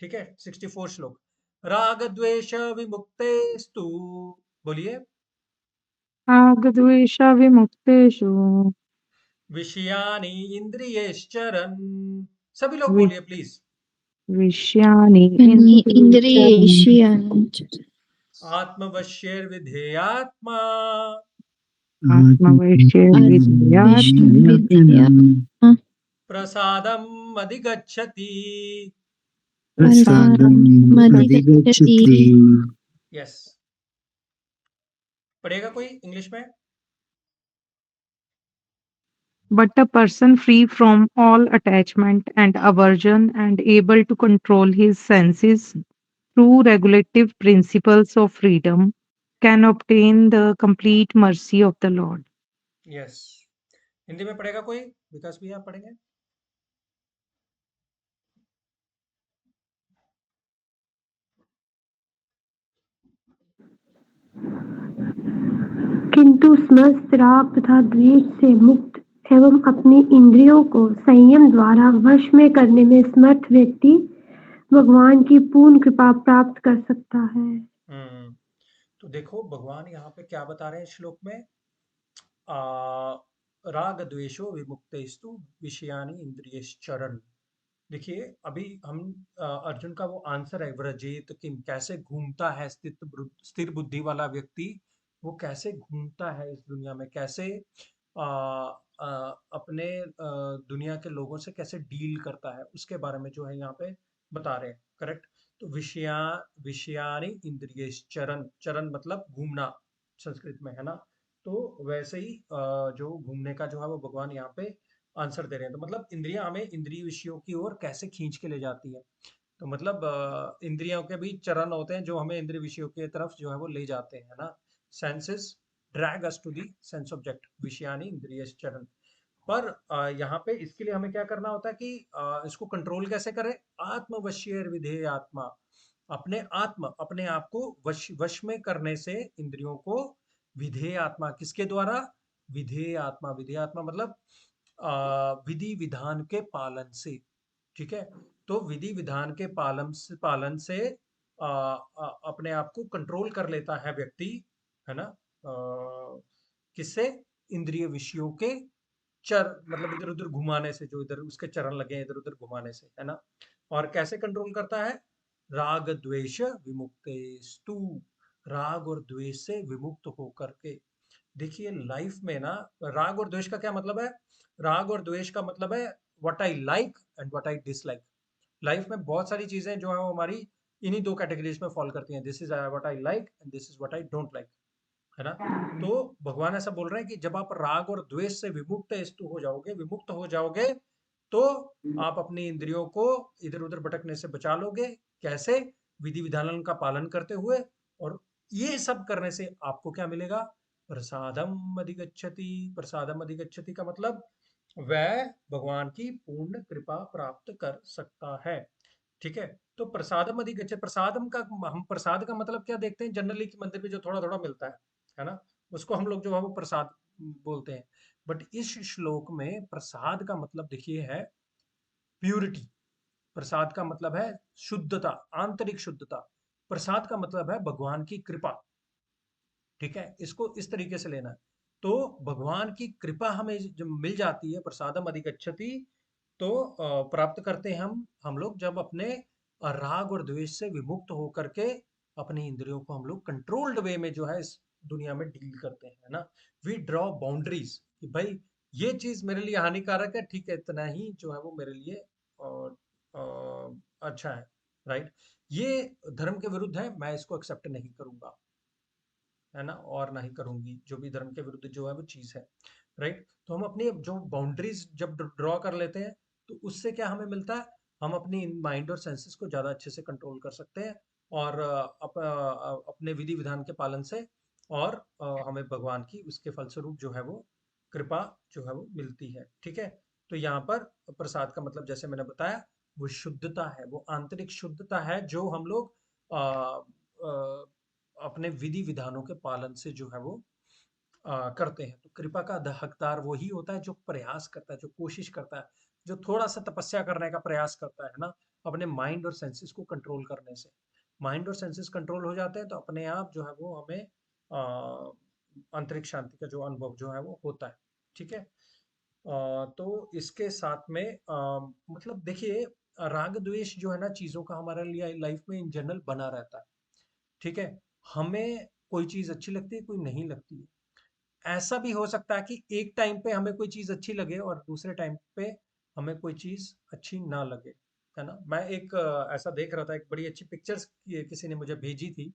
ठीक है। 64 श्लोक। राग द्वेष विमुक्तेस्तु, बोलिए। रागद्वेष विमुक्तेषु विषयानि इंद्रियैश्चरन्, सभी लोग बोलिए प्लीज। विषयानि इंद्रियेष्यानि आत्मवश्यैर्विधेयात्मा आत्मवैश्यर्विधेयात्मा प्रसादम् अधिगच्छति। प्रसादमधिगच्छति। यस, पढ़ेगा कोई इंग्लिश में? But a person free from all attachment and aversion and able to control his senses through regulative principles of freedom can obtain the complete mercy of the Lord. Yes, Hindi में पढ़ेगा कोई? विकास भैया पढ़ेंगे? किंतु समस्त राग तथा द्वेष से मुक्त एवं अपनी इंद्रियों को संयम द्वारा वश में करने में समर्थ व्यक्ति भगवान की पूर्ण कृपा प्राप्त कर सकता है। तो देखो भगवान यहाँ पे क्या बता रहे हैं श्लोक में, राग द्वेषो विमुक्तेस्तु विषयानि इंद्रियश्चरन्। देखिए अभी हम अर्जुन का वो आंसर है, व्रजेत किम, कैसे घूमता है स्थिर बुद्धि वाला व्यक्ति, वो कैसे घूमता है इस दुनिया में, कैसे आ, आ, अपने दुनिया के लोगों से कैसे डील करता है, उसके बारे में जो है यहाँ पे बता रहे हैं, करेक्ट। तो विषयानि इंद्रियश्चरन्, चरण मतलब घूमना संस्कृत में, है ना। तो वैसे ही जो घूमने का जो है वो भगवान यहाँ पे आंसर दे रहे हैं। तो मतलब इंद्रियां हमें इंद्रिय विषयों की ओर कैसे खींच के ले जाती है। तो मतलब इंद्रियों के भी चरण होते हैं जो हमें इंद्रिय विषयों की तरफ जो है वो ले जाते हैं, है ना। Senses drag us to the sense object, विषयानी इंद्रिय चरण। पर यहाँ पे इसके लिए हमें क्या करना होता है कि इसको कंट्रोल कैसे करें। आत्मवश्य विधेय आत्मा, अपने आप को वश में करने से इंद्रियों को, विधेय आत्मा किसके द्वारा, विधेय आत्मा, विधेय आत्मा मतलब विधि विधान के पालन से, ठीक है। तो विधि विधान के पालन से अपने आप को कंट्रोल कर लेता है व्यक्ति, है ना। किससे, इंद्रिय विषयों के चर मतलब इधर उधर घुमाने से, जो इधर उसके चरण लगे इधर उधर घुमाने से, है ना। और कैसे कंट्रोल करता है, राग द्वेष विमुक्तेस्तु, राग और द्वेष से विमुक्त होकर के। देखिए लाइफ में ना, राग और द्वेष का क्या मतलब है, राग और द्वेष का मतलब है what I like and what I dislike. Life में बहुत सारी चीजें जो है वो हमारी इन्हीं दो कैटेगरीज में फॉल करती हैं, this is what I like and this is what I don't like, है ना। तो भगवान ऐसा बोल रहे हैं कि जब आप राग और द्वेष से विमुक्त हो जाओगे, तो आप अपनी इंद्रियों को इधर-उधर भटकने से बचा लोगे। कैसे? विधि विधान का पालन करते हुए। और ये सब करने से आपको क्या मिलेगा? प्रसादम अधिगच्छति। प्रसादम अधिगच्छति का मतलब वह भगवान की पूर्ण कृपा प्राप्त कर सकता है। ठीक है? तो प्रसादम अधिगच्छति, प्रसादम का हम प्रसाद का मतलब क्या देखते हैं जनरली कि मंदिर में जो थोड़ा-थोड़ा मिलता है ना? उसको हम लोग जो है वो प्रसाद बोलते हैं। बट इस श्लोक में प्रसाद का मतलब देखिए है प्यूरिटी। प्रसाद का मतलब है शुद्धता, आंतरिक शुद्धता। प्रसाद का मतलब है भगवान की कृपा। ठीक है? इसको इस तरीके से लेना है। तो भगवान की कृपा हमें जब मिल जाती है, प्रसादम अधिगच्छति, तो प्राप्त करते हैं हम लोग जब अपने राग और द्वेष से विमुक्त होकर के अपनी इंद्रियों को हम लोग कंट्रोल्ड वे में जो है इस दुनिया में डील करते हैं, है ना? वी ड्रॉ बाउंड्रीज कि भाई ये चीज मेरे लिए हानिकारक है, ठीक है, इतना ही जो है वो मेरे लिए अच्छा है, राइट? ये धर्म के विरुद्ध है, मैं इसको एक्सेप्ट नहीं करूंगा, है ना? और ना ही करूंगी, जो भी धर्म के विरुद्ध जो है वो चीज है, राइट? तो हम अपनी जो बाउंड्रीज जब ड्रॉ कर लेते हैं, तो उससे क्या हमें मिलता है? हम अपनी माइंड और सेंसेस को ज्यादा अच्छे से कंट्रोल कर सकते हैं, और अपने विधि विधान के पालन से, और हमें भगवान की उसके फलस्वरूप जो है वो कृपा जो है वो मिलती है। ठीक है? तो यहाँ पर प्रसाद का मतलब जैसे मैंने बताया, वो शुद्धता है, वो आंतरिक शुद्धता है जो हम लोग अपने विधि विधानों के पालन से जो है वो करते हैं। तो कृपा का हकदार वही होता है जो प्रयास करता है, जो कोशिश करता है, जो थोड़ा सा तपस्या करने का प्रयास करता है ना, अपने माइंड और सेंसेस को कंट्रोल करने से। माइंड और सेंसेस कंट्रोल हो जाते हैं तो अपने आप जो है वो हमें आंतरिक शांति का जो अनुभव जो है वो होता है। ठीक है? तो इसके साथ में मतलब देखिए, राग द्वेष जो है ना चीजों का हमारे लिए लाइफ में इन जनरल बना रहता है। ठीक है? हमें कोई चीज अच्छी लगती है, कोई नहीं लगती है। ऐसा भी हो सकता है कि एक टाइम पे हमें कोई चीज अच्छी लगे और दूसरे टाइम पे हमें कोई चीज अच्छी ना लगे, है ना? मैं एक ऐसा देख रहा था, एक बड़ी अच्छी पिक्चर्स किसी ने मुझे भेजी थी।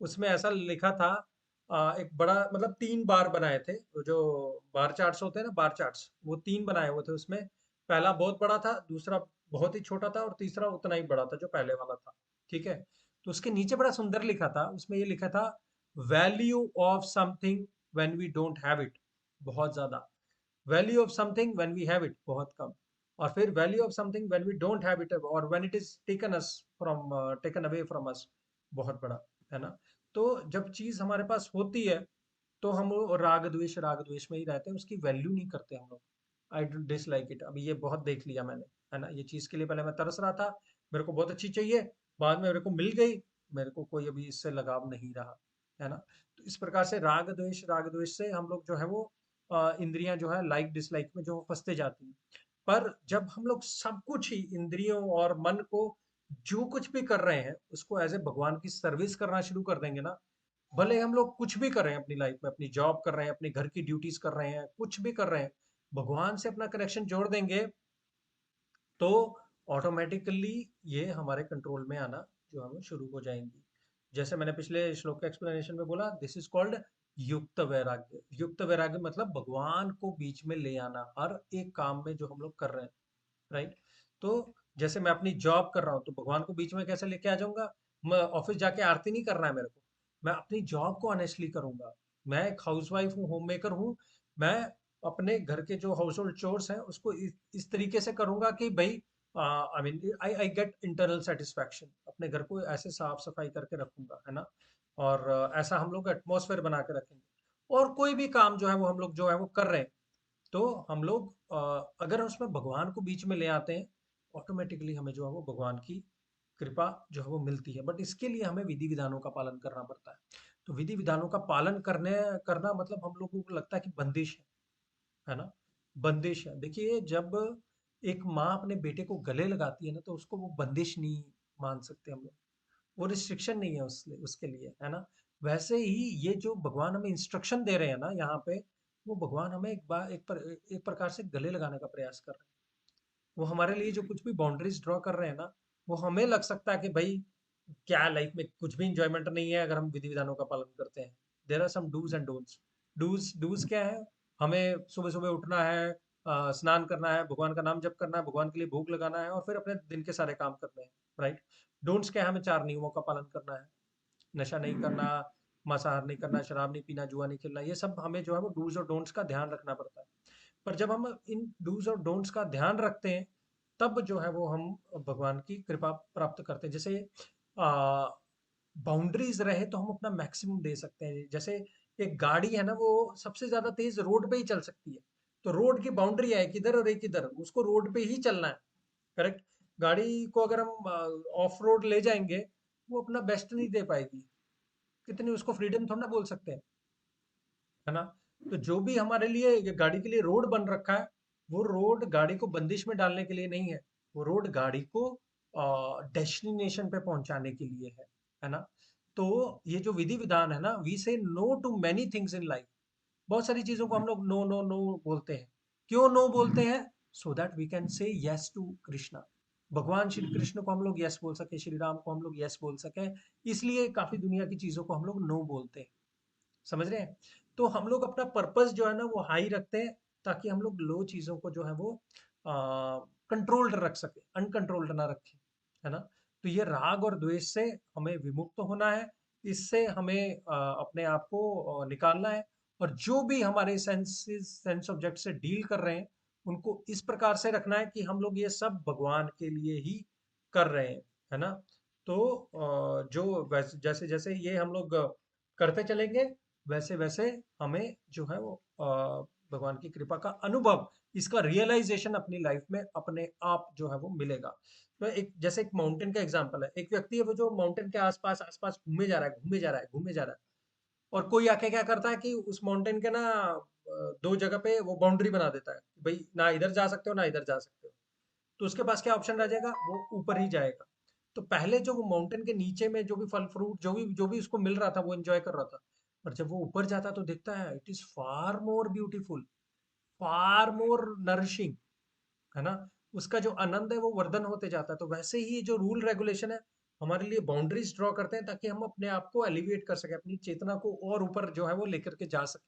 उसमें ऐसा लिखा था, एक बड़ा मतलब 3 बार बनाए थे, वो जो बार चार्ट्स होते हैं ना, बार चार्ट्स, वो 3 बनाए हुए थे उसमें। पहला बहुत बड़ा था, दूसरा बहुत ही छोटा था, और तीसरा उतना ही बड़ा था जो पहले वाला था। ठीक है? तो उसके नीचे बड़ा सुंदर लिखा था, उसमें ये लिखा था, value of something when we don't have it, बहुत ज्यादा। Value of something when we have it, बहुत कम। और फिर value of something when we don't have it, और when it is taken away from us, बहुत बड़ा, है ना? तो जब चीज हमारे पास होती है तो हम वो राग द्वेष में ही रहते हैं, उसकी वैल्यू नहीं करते हम लोग। आई डिसलाइक इट, अभी ये बहुत देख लिया मैंने, है ना? ये चीज के लिए पहले मैं तरस रहा था, मेरे को बहुत अच्छी चाहिए, बाद में मेरे को मिल गई, मेरे को कोई अभी इससे लगाव नहीं रहा, है ना? तो इस प्रकार से राग द्वेष से हम लोग जो है वो इंद्रियां जो है लाइक डिसलाइक में जो फंसते जाती हैं। पर जब हम लोग सब कुछ ही इंद्रियों और मन को जो कुछ भी कर रहे हैं उसको एज ए भगवान की सर्विस करना शुरू कर देंगे ना, भले हम लोग कुछ भी कर रहे हैं अपनी लाइफ में, अपनी जॉब कर रहे हैं, अपने घर की ड्यूटीज कर रहे हैं, कुछ भी कर रहे हैं, भगवान से अपना कनेक्शन जोड़ देंगे, तो ऑटोमेटिकली ये हमारे कंट्रोल में आना जो है वो शुरू हो जाएंगी। जैसे मैंने पिछले श्लोक के एक्सप्लेनेशन में बोला, दिस इज कॉल्ड युक्त वैराग्य। युक्त वैराग्य मतलब भगवान को बीच में ले आना हर एक काम में जो हम लोग कर रहे हैं, राइट? तो जैसे मैं अपनी जॉब कर रहा हूँ तो भगवान को बीच में कैसे लेके आ जाऊंगा? मैं ऑफिस जाके आरती नहीं करना है मेरे को, मैं अपनी जॉब को ऑनेस्टली करूंगा। मैं एक हाउसवाइफ हूँ, होम मेकर हूँ, मैं अपने घर के जो हाउस होल्ड चोर्स हैं उसको इस तरीके से करूंगा कि भाई I mean I get internal satisfaction, अपने घर को ऐसे साफ सफाई करके रखूंगा, है ना? और ऐसा हम लोग एटमॉस्फेयर बना के रखेंगे। और कोई भी काम जो है वो हम लोग जो है वो कर रहे हैं, तो हम लोग अगर उसमें भगवान को बीच में ले आते हैं, ऑटोमेटिकली हमें जो है वो भगवान की कृपा जो है वो मिलती है। बट इसके लिए हमें विधि विधानों का पालन करना पड़ता है। तो विधि विधानों का पालन करना मतलब हम लोगों को लगता है कि बंदिश है ना? बंदिश है। देखिए, जब एक माँ अपने बेटे को गले लगाती है ना, तो उसको वो बंदिश नहीं मान सकते हम लोग, वो रिस्ट्रिक्शन नहीं है उसके लिए, है ना? वैसे ही ये जो भगवान हमें इंस्ट्रक्शन दे रहे हैं ना यहाँ पे, वो भगवान हमें एक प्रकार से गले लगाने का प्रयास कर रहे हैं। वो हमारे लिए जो कुछ भी बाउंड्रीज ड्रॉ कर रहे हैं ना, वो हमें लग सकता है कि भाई क्या लाइफ में कुछ भी इंजॉयमेंट नहीं है अगर हम विधि विधानों का पालन करते हैं। There are some dos and don'ts. Dos dos क्या है? हमें सुबह सुबह उठना है, स्नान करना है, भगवान का नाम जप करना है, भगवान के लिए भोग लगाना है और फिर अपने दिन के सारे काम करने हैं, राइट? डोंट्स क्या है, हमें 4 नियमों का पालन करना है। नशा नहीं करना, मांसाहार नहीं करना, शराब नहीं पीना, जुआ नहीं खेलना, ये सब हमें जो है वो डूज़ और डोंट्स का ध्यान रखना पड़ता है। पर जब हम इन डूज़ और डोंट्स का ध्यान रखते हैं, तब जो है वो हम भगवान की कृपा प्राप्त करते हैं। जैसे बाउंड्रीज़ रहे तो हम अपना मैक्सिमम दे सकते हैं। जैसे एक गाड़ी है ना, वो सबसे ज़्यादा तेज़ रोड पे ही चल सकती है। तो रोड की बाउंड्री है एक इधर और एक इधर, उसको रोड पे ही चलना है, करेक्ट? गाड़ी को अगर हम ऑफ रोड ले जाएँगे, वो अपना बेस्ट नहीं दे पाएगी। कितनी उसको फ्रीडम थोड़ा ना बोल सकते हैं, है ना? तो जो भी हमारे लिए ये गाड़ी के लिए रोड बन रखा है, वो रोड गाड़ी को बंदिश में डालने के लिए नहीं है। वो रोड गाड़ी को डेस्टिनेशन पे पहुंचाने के लिए है ना? तो ये जो विधि विधान है ना, we say no to many things in life. बहुत सारी चीजों को हम लोग नो नो नो बोलते हैं। क्यों नो बोलते हैं? So that we can say yes to Krishna. भगवान श्री कृष्ण को हम लोग यस बोल सके, श्री राम को हम लोग यस बोल सके, इसलिए काफी दुनिया की चीजों को हम लोग नो बोलते हैं। समझ रहे हैं? तो हम लोग अपना पर्पस जो है ना वो हाई रखते हैं, ताकि हम लोग लो चीज़ों को जो है वो कंट्रोल्ड रख सके, अनकंट्रोल्ड ना रखें, है ना? तो ये राग और द्वेष से हमें विमुक्त होना है, इससे हमें अपने आप को निकालना है। और जो भी हमारे सेंस ऑब्जेक्ट से डील कर रहे हैं, उनको इस प्रकार से रखना है कि हम लोग ये सब भगवान के लिए ही कर रहे हैं, है ना? तो जो वैसे जैसे जैसे ये हम लोग करते चलेंगे, वैसे वैसे हमें जो है वो भगवान की कृपा का अनुभव, इसका रियलाइजेशन अपनी लाइफ में अपने आप जो है वो मिलेगा। तो एक जैसे एक माउंटेन का एग्जांपल है, एक व्यक्ति है वो जो माउंटेन के आसपास आसपास घूमे जा रहा है, घूमे जा रहा है, घूमे जा रहा है, और कोई आके क्या करता है कि उस माउंटेन के ना दो जगह पे वो बाउंड्री बना देता है, भाई ना इधर जा सकते हो ना इधर जा सकते हो। तो उसके पास क्या ऑप्शन रह जाएगा? वो ऊपर ही जाएगा। तो पहले जो वो माउंटेन के नीचे में जो भी फल फ्रूट जो भी उसको मिल रहा था, वो एंजॉय कर रहा था। पर जब वो ऊपर जाता तो देखता है it is far more beautiful, far more nourishing, है ना? उसका जो आनंद है वो वर्धन होते जाता है। तो वैसे ही ये जो रूल रेगुलेशन है, हमारे लिए बाउंड्रीज ड्रॉ करते हैं, ताकि हम अपने आप को एलिवेट कर सके, अपनी चेतना को और ऊपर जो है वो लेकर के जा सके।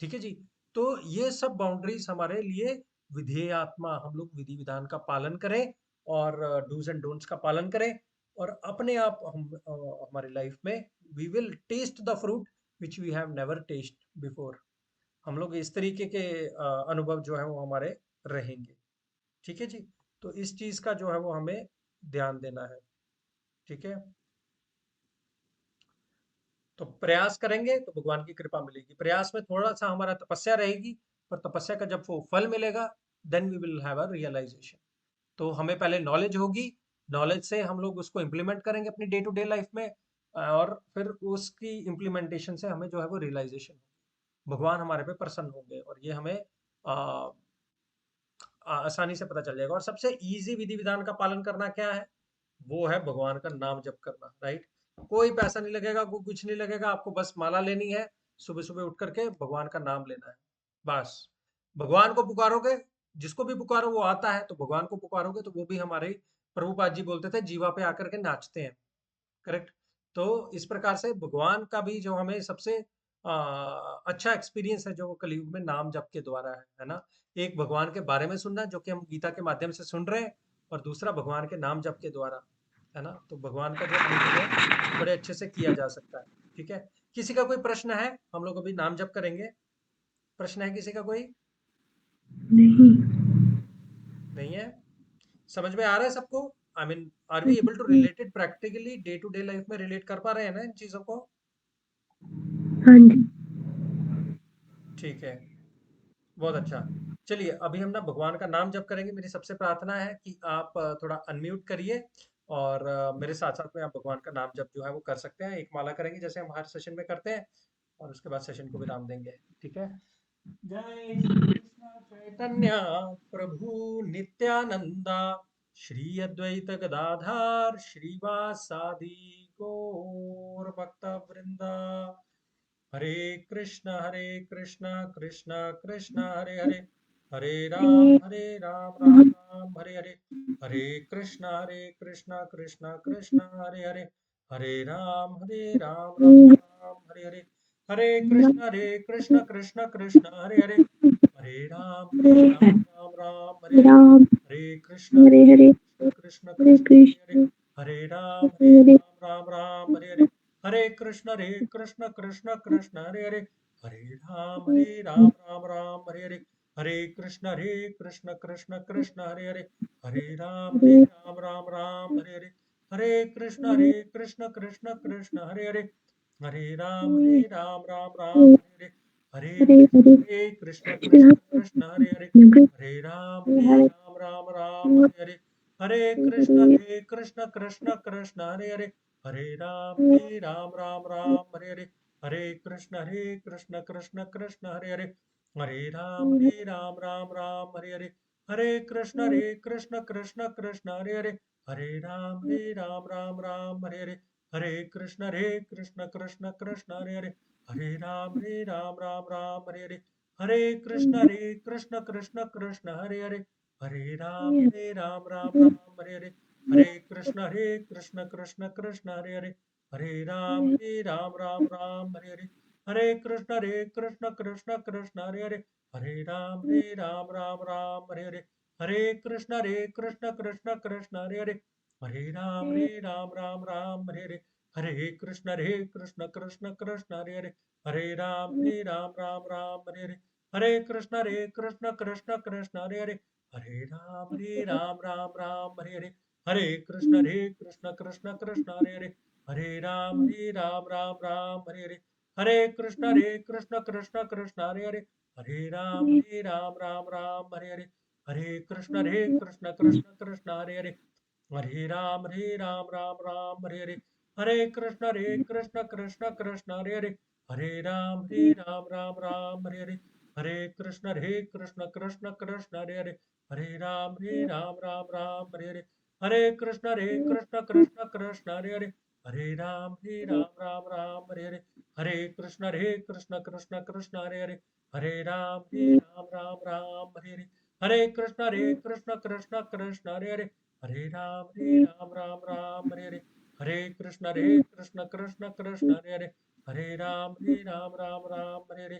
ठीक है जी? तो ये सब बाउंड्रीज हमारे लिए विधेयात्मा, हम लोग विधि विधान का पालन करें और डूज एंड डोंट्स का पालन करें, और अपने आप हम हमारी लाइफ में we will taste the fruit which we have never taste before. हम लोग इस तरीके के अनुभव जो है वो हमारे रहेंगे। ठीक है जी? तो इस चीज का जो है वो हमें ध्यान देना है। ठीक है? तो प्रयास करेंगे तो भगवान की कृपा मिलेगी। प्रयास में थोड़ा सा हमारा तपस्या रहेगी, पर तपस्या का जब वो फल मिलेगा, then we will have a realization. तो हमें पहले नॉलेज होगी, नॉलेज से हम लोग उसको इम्प्लीमेंट करेंगे अपनी डे टू डे लाइफ में, और फिर उसकी इम्प्लीमेंटेशन से हमें जो है वो रियलाइजेशन होगी, भगवान हमारे पे प्रसन्न होंगे, और ये हमें आसानी से पता चल जाएगा। और सबसे इजी विधि विधान का पालन करना क्या है? वो है भगवान का नाम जप करना, राइट? कोई पैसा नहीं लगेगा, कोई कुछ नहीं लगेगा, आपको बस माला लेनी है, सुबह सुबह उठ करके भगवान का नाम लेना है, बस। भगवान को पुकारोगे, जिसको भी पुकारो वो आता है, तो भगवान को पुकारोगे तो वो भी हमारे प्रभुपाद जी बोलते थे जीवा पे आकर के नाचते हैं, करेक्ट? तो इस प्रकार से भगवान का भी जो हमें सबसे अच्छा एक्सपीरियंस है, जो वो कलयुग में नाम जप के द्वारा है ना? एक भगवान के बारे में सुनना, जो कि हम गीता के माध्यम से सुन रहे हैं, और दूसरा भगवान के नाम जप के द्वारा, है ना? तो भगवान का जो अनुभव है बड़े अच्छे से किया जा सकता है। ठीक है? किसी का कोई प्रश्न है? हम लोग अभी नाम जप करेंगे। प्रश्न है किसी का कोई? नहीं। नहीं है? समझ में आ रहा है सबको? I mean, are we able to relate it practically, day to day life में रिलेट कर पा रहे हैं ना इन चीजों को? हाँ जी। ठीक है, बहुत अच्छा। चलिए अभी हम ना भगवान का नाम जप करेंगे। मेरी सबसे प्रार्थना है कि आप थोड़ा अनम्यूट करिए, और मेरे साथ साथ में आप भगवान का नाम जप जो है वो कर सकते हैं। एक माला करेंगे जैसे हम हर सेशन में करते हैं, और उसके बाद सेशन को विराम देंगे। ठीक है? जय श्री कृष्ण चैतन्य प्रभु नित्यानंदा, श्री अद्वैत गदाधर श्रीवासादि गौर भक्त वृंदा। हरे कृष्ण कृष्ण कृष्ण हरे हरे, हरे राम राम राम हरे हरे, हरे कृष्ण कृष्ण कृष्ण हरे हरे, हरे राम राम राम हरे हरे, हरे कृष्ण कृष्ण कृष्ण हरे हरे, हरे राम हरे राम राम हरे हरे राम हरे कृष्ण हरे हरे कृष्ण हरे कृष्ण हरे हरे कृष्ण हरे हरे हरे राम हरे हरे हरे कृष्ण कृष्ण कृष्ण हरे हरे हरे राम राम हरे हरे हरे कृष्ण कृष्ण कृष्ण हरे हरे हरे राम राम हरे हरे हरे कृष्ण कृष्ण कृष्ण हरे हरे हरे राम राम हरे हरे हरे हरे कृष्ण हरे कृष्ण हरे हरे हरे हरे राम हरे राम हरे हरे हरे कृष्ण कृष्ण कृष्ण हरे हरे हरे राम राम हरे हरे हरे कृष्ण कृष्ण कृष्ण हरे हरे हरे राम राम हरे हरे हरे कृष्ण कृष्ण कृष्ण हरे हरे हरे राम राम हरे हरे हरे कृष्ण कृष्ण कृष्ण हरे हरे हरे राम राम हरे हरे हरे कृष्ण कृष्ण कृष्ण हरे हरे हरे राम राम हरे हरे हरे कृष्ण कृष्ण कृष्ण हरे हरे हरे राम हरे हरे हरे कृष्ण कृष्ण कृष्ण हरे हरे हरे राम हरे हरे हरे कृष्ण कृष्ण कृष्ण हरे हरे हरे राम हरे हरे हरे कृष्ण कृष्ण कृष्ण हरे हरे हरे राम हरे हरे हरे कृष्ण कृष्ण कृष्ण हरे हरे हरे राम हरे हरे हरे कृष्ण कृष्ण कृष्ण हरे हरे हरे राम हरे हरे हरे कृष्ण कृष्ण कृष्ण हरे हरे हरे राम हरे हरे हरे कृष्ण कृष्ण कृष्ण हरे हरे हरे राम हरे हरे हरे कृष्ण कृष्ण कृष्ण हरे हरे हरे राम हरे हरे हरे कृष्ण कृष्ण कृष्ण हरे हरे हरे राम हरे हरे हरे कृष्ण कृष्ण कृष्ण हरे हरे हरे राम हरे हरे हरे कृष्ण कृष्ण कृष्ण हरे हरे हरे राम हरे हरे हरे कृष्ण कृष्ण कृष्ण हरे हरे हरे राम हरे हरे हरे कृष्ण कृष्ण कृष्ण हरे हरे हरे राम हरे हरे हरे कृष्ण कृष्ण कृष्ण हरे हरे हरे राम हरे हरे हरे कृष्ण कृष्ण कृष्ण हरे हरे हरे राम हरे हरे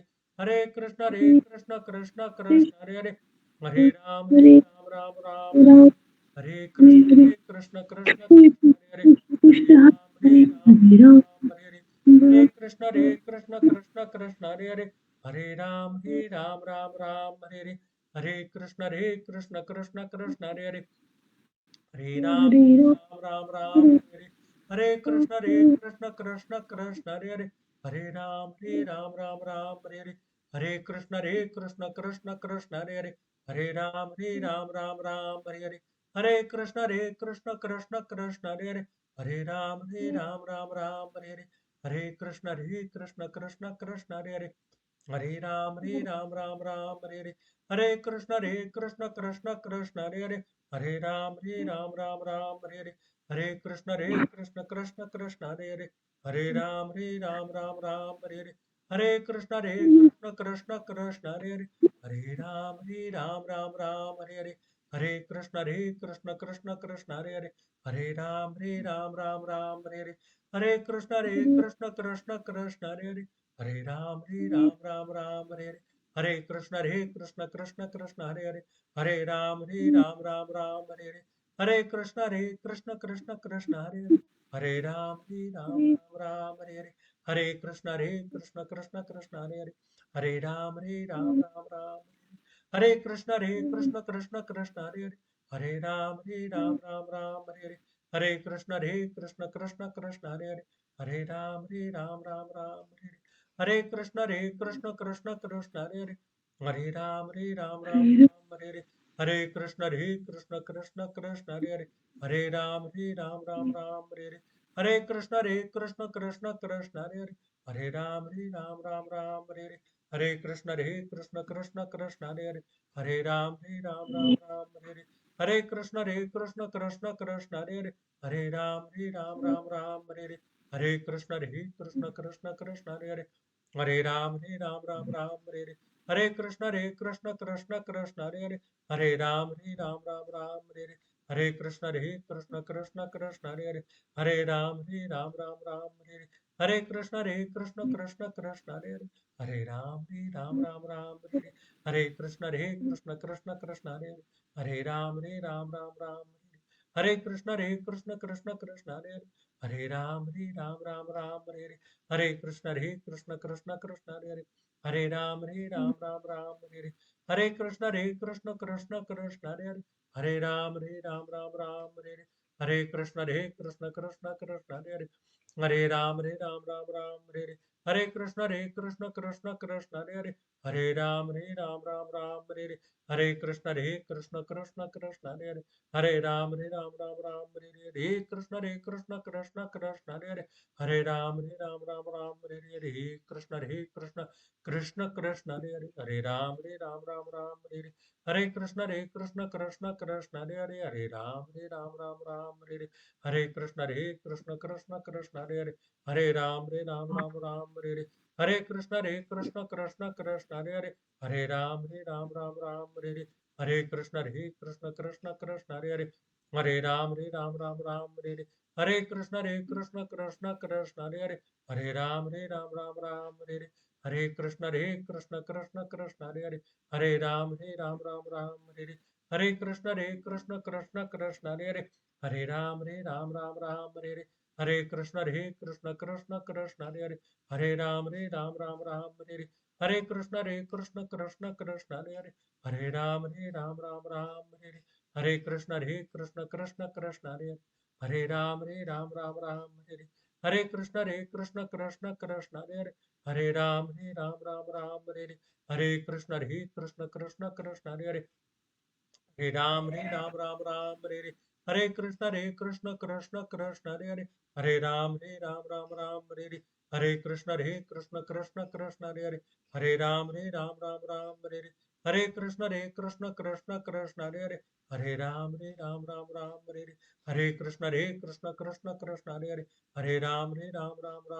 हरे कृष्ण कृष्ण कृष्ण हरे हरे हरे राम हरे हरे हरे कृष्ण कृष्ण कृष्ण हरे हरे हरे राम हरे हरे हरे कृष्ण कृष्ण कृष्ण हरे हरे हरे राम हरे हरे हरे कृष्ण कृष्ण कृष्ण हरे हरे हरे राम हरे हरे हरे कृष्ण कृष्ण कृष्ण हरे हरे हरे राम हरे हरे हरे कृष्ण कृष्ण कृष्ण हरे हरे हरे राम हरे हरे हरे कृष्ण कृष्ण कृष्ण हरे हरे हरे राम हरे हरे हरे कृष्ण कृष्ण कृष्ण हरे हरे हरे राम हरे हरे हरे कृष्ण कृष्ण कृष्ण हरे हरे हरे राम हरे हरे हरे कृष्ण कृष्ण कृष्ण हरे हरे हरे राम हरे हरे हरे कृष्ण कृष्ण कृष्ण हरे हरे हरे राम हरे हरे हरे कृष्ण कृष्ण कृष्ण हरे हरे हरे राम हरे हरे हरे कृष्ण कृष्ण कृष्ण हरे हरे हरे राम हरे हरे हरे कृष्ण कृष्ण कृष्ण हरे हरे हरे राम राम हरे कृष्ण कृष्ण कृष्ण हरे हरे हरे राम हरे हरे हरे कृष्ण कृष्ण कृष्ण हरे हरे हरे राम हरे हरे हरे कृष्ण कृष्ण कृष्ण हरे हरे हरे राम हरे हरे हरे कृष्ण कृष्ण कृष्ण हरे हरे हरे राम हरे हरे हरे कृष्ण कृष्ण कृष्ण हरे हरे हरे राम हरे हरे हरे कृष्ण कृष्ण कृष्ण हरे हरे हरे राम हरे हरे हरे कृष्ण कृष्ण कृष्ण हरे हरे हरे राम हरे हरे हरे कृष्ण कृष्ण कृष्ण हरे हरे हरे राम हरे हरे हरे कृष्ण कृष्ण कृष्ण हरे हरे हरे राम हरे हरे हरे कृष्ण कृष्ण कृष्ण हरे हरे हरे राम हरे हरे हरे कृष्ण कृष्ण कृष्ण हरे हरे, हरे राम राम राम हरे हरे, हरे कृष्ण कृष्ण कृष्ण हरे हरे, हरे राम राम राम हरे कृष्ण कृष्ण कृष्ण हरे हरे, हरे राम राम राम हरे हरे, हरे कृष्ण कृष्ण कृष्ण हरे हरे, हरे राम राम हरे हरे, हरे कृष्ण कृष्ण कृष्ण हरे हरे, हरे राम राम हरे हरे, हरे कृष्ण कृष्ण कृष्ण हरे हरे, हरे राम राम हरे हरे, हरे कृष्ण कृष्ण कृष्ण हरे हरे, हरे राम राम हरे हरे, हरे कृष्ण कृष्ण कृष्ण हरे हरे, हरे राम राम हरे हरे, हरे कृष्ण कृष्ण कृष्ण हरे हरे, हरे राम राम हरे हरे, हरे कृष्ण कृष्ण कृष्ण हरे हरे, हरे राम राम हरे हरे, हरे कृष्ण कृष्ण कृष्ण हरे हरे, हरे राम राम हरे हरे, हरे कृष्ण कृष्ण कृष्ण हरे हरे, हरे राम राम हरे हरे, हरे कृष्ण कृष्ण कृष्ण हरे हरे, हरे राम राम हरे हरे, हरे कृष्ण कृष्ण कृष्ण हरे हरे, हरे राम राम हरे हरे, हरे कृष्ण कृष्ण कृष्ण हरे हरे, हरे राम राम हरे हरे, हरे कृष्ण कृष्ण कृष्ण हरे हरे, हरे राम राम हरे हरे, हरे कृष्ण कृष्ण कृष्ण हरे हरे, हरे राम राम हरे हरे, हरे कृष्ण कृष्ण कृष्ण हरे हरे, हरे राम राम हरे हरे, हरे कृष्ण कृष्ण कृष्ण हरे हरे, हरे राम राम हरे हरे, हरे कृष्ण कृष्ण कृष्ण हरे हरे, हरे राम राम हरे हरे, हरे कृष्ण कृष्ण कृष्ण हरे हरे, हरे राम राम हरे हरे, हरे कृष्ण कृष्ण कृष्ण हरे हरे, हरे राम राम हरे हरे, हरे कृष्ण कृष्ण कृष्ण हरे हरे, हरे राम राम हरे हरे, हरे कृष्ण कृष्ण कृष्ण हरे हरे, हरे राम राम हरे हरे, हरे कृष्ण कृष्ण कृष्ण हरे हरे, हरे राम राम हरे हरे, हरे कृष्ण कृष्ण कृष्ण हरे हरे, हरे राम राम हरे हरे, हरे कृष्ण कृष्ण कृष्ण हरे हरे, हरे राम राम हरे हरे, हरे कृष्ण कृष्ण कृष्ण हरे हरे, हरे राम राम हरे हरे, हरे कृष्ण कृष्ण कृष्ण हरे हरे, हरे राम राम हरे हरे, हरे कृष्ण कृष्ण कृष्ण हरे हरे, हरे राम राम हरे हरे,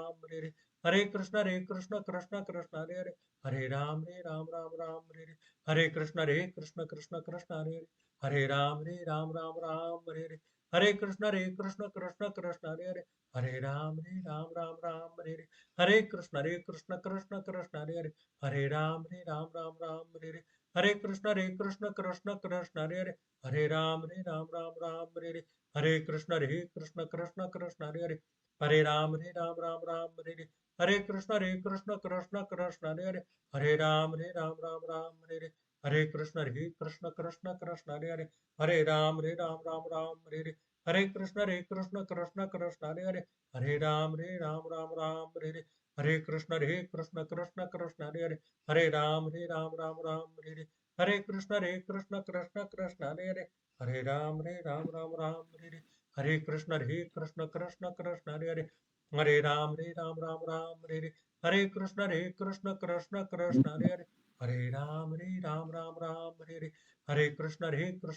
हरे कृष्ण कृष्ण कृष्ण हरे हरे, हरे राम राम हरे हरे, हरे कृष्ण कृष्ण कृष्ण हरे हरे, हरे राम राम हरे हरे, हरे कृष्ण कृष्ण कृष्ण हरे हरे, हरे राम राम हरे हरे, हरे कृष्ण कृष्ण कृष्ण हरे हरे, हरे राम राम हरे हरे, हरे कृष्ण कृष्ण कृष्ण हरे हरे, हरे राम राम हरे हरे, हरे कृष्ण कृष्ण कृष्ण हरे हरे, हरे राम राम हरे हरे, हरे कृष्ण कृष्ण कृष्ण हरे हरे, हरे राम राम हरे हरे, हरे कृष्ण कृष्ण कृष्ण हरे हरे, हरे राम राम हरे हरे, हरे कृष्ण कृष्ण कृष्ण हरे हरे, हरे राम राम हरे हरे, हरे कृष्ण कृष्ण कृष्ण हरे हरे, हरे राम राम हरे हरे, हरे कृष्ण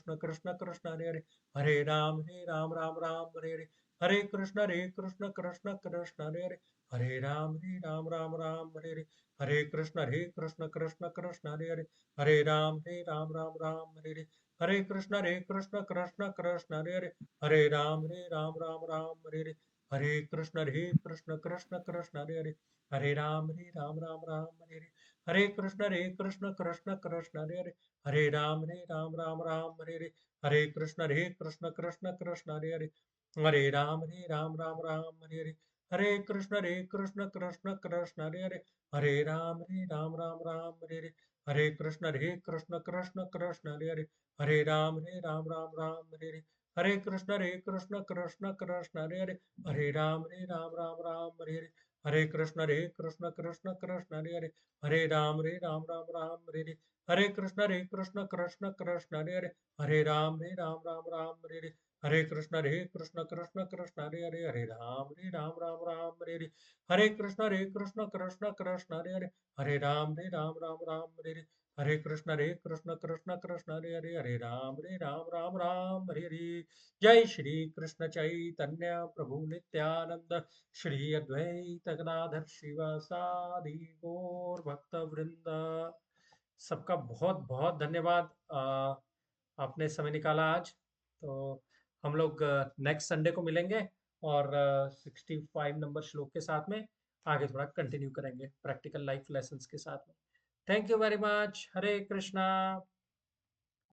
कृष्ण कृष्ण हरे हरे, हरे राम राम हरे हरे, हरे कृष्ण कृष्ण कृष्ण हरे हरे, हरे राम राम हरे हरे, हरे कृष्ण कृष्ण कृष्ण हरे हरे, हरे राम राम हरे हरे, हरे कृष्ण कृष्ण कृष्ण हरे हरे, हरे राम राम हरे हरे, हरे कृष्ण कृष्ण कृष्ण हरे हरे, हरे राम राम हरे हरे, हरे कृष्ण कृष्ण कृष्ण हरे हरे, हरे राम हरे हरे, हरे कृष्ण कृष्ण कृष्ण हरे हरे, हरे राम हरे हरे, हरे कृष्ण कृष्ण कृष्ण हरे हरे, हरे राम हरे हरे, हरे कृष्ण कृष्ण कृष्ण हरे हरे, हरे राम हरे हरे, हरे कृष्ण कृष्ण कृष्ण हरे हरे, हरे राम राम हरे हरे, हरे कृष्ण कृष्ण कृष्ण हरे हरे, हरे राम राम हरे हरे, हरे कृष्ण कृष्ण कृष्ण हरे हरे, हरे राम हरे हरे, हरे कृष्ण कृष्ण कृष्ण हरे हरे, हरे राम राम हरे हरे, हरे कृष्ण कृष्ण कृष्ण हरे हरे, हरे राम हरे हरे। जय श्री कृष्ण चैतन्य प्रभु नित्यानंद, श्री अद्वैत गदाधर शिवासादि गौर भक्त वृंद। सबका बहुत बहुत धन्यवाद। आपने समय निकाला आज। तो हम लोग नेक्स्ट संडे को मिलेंगे और 65 नंबर श्लोक के साथ में आगे थोड़ा कंटिन्यू करेंगे प्रैक्टिकल लाइफ लेसन्स के साथ में। Thank you very much. Hare Krishna.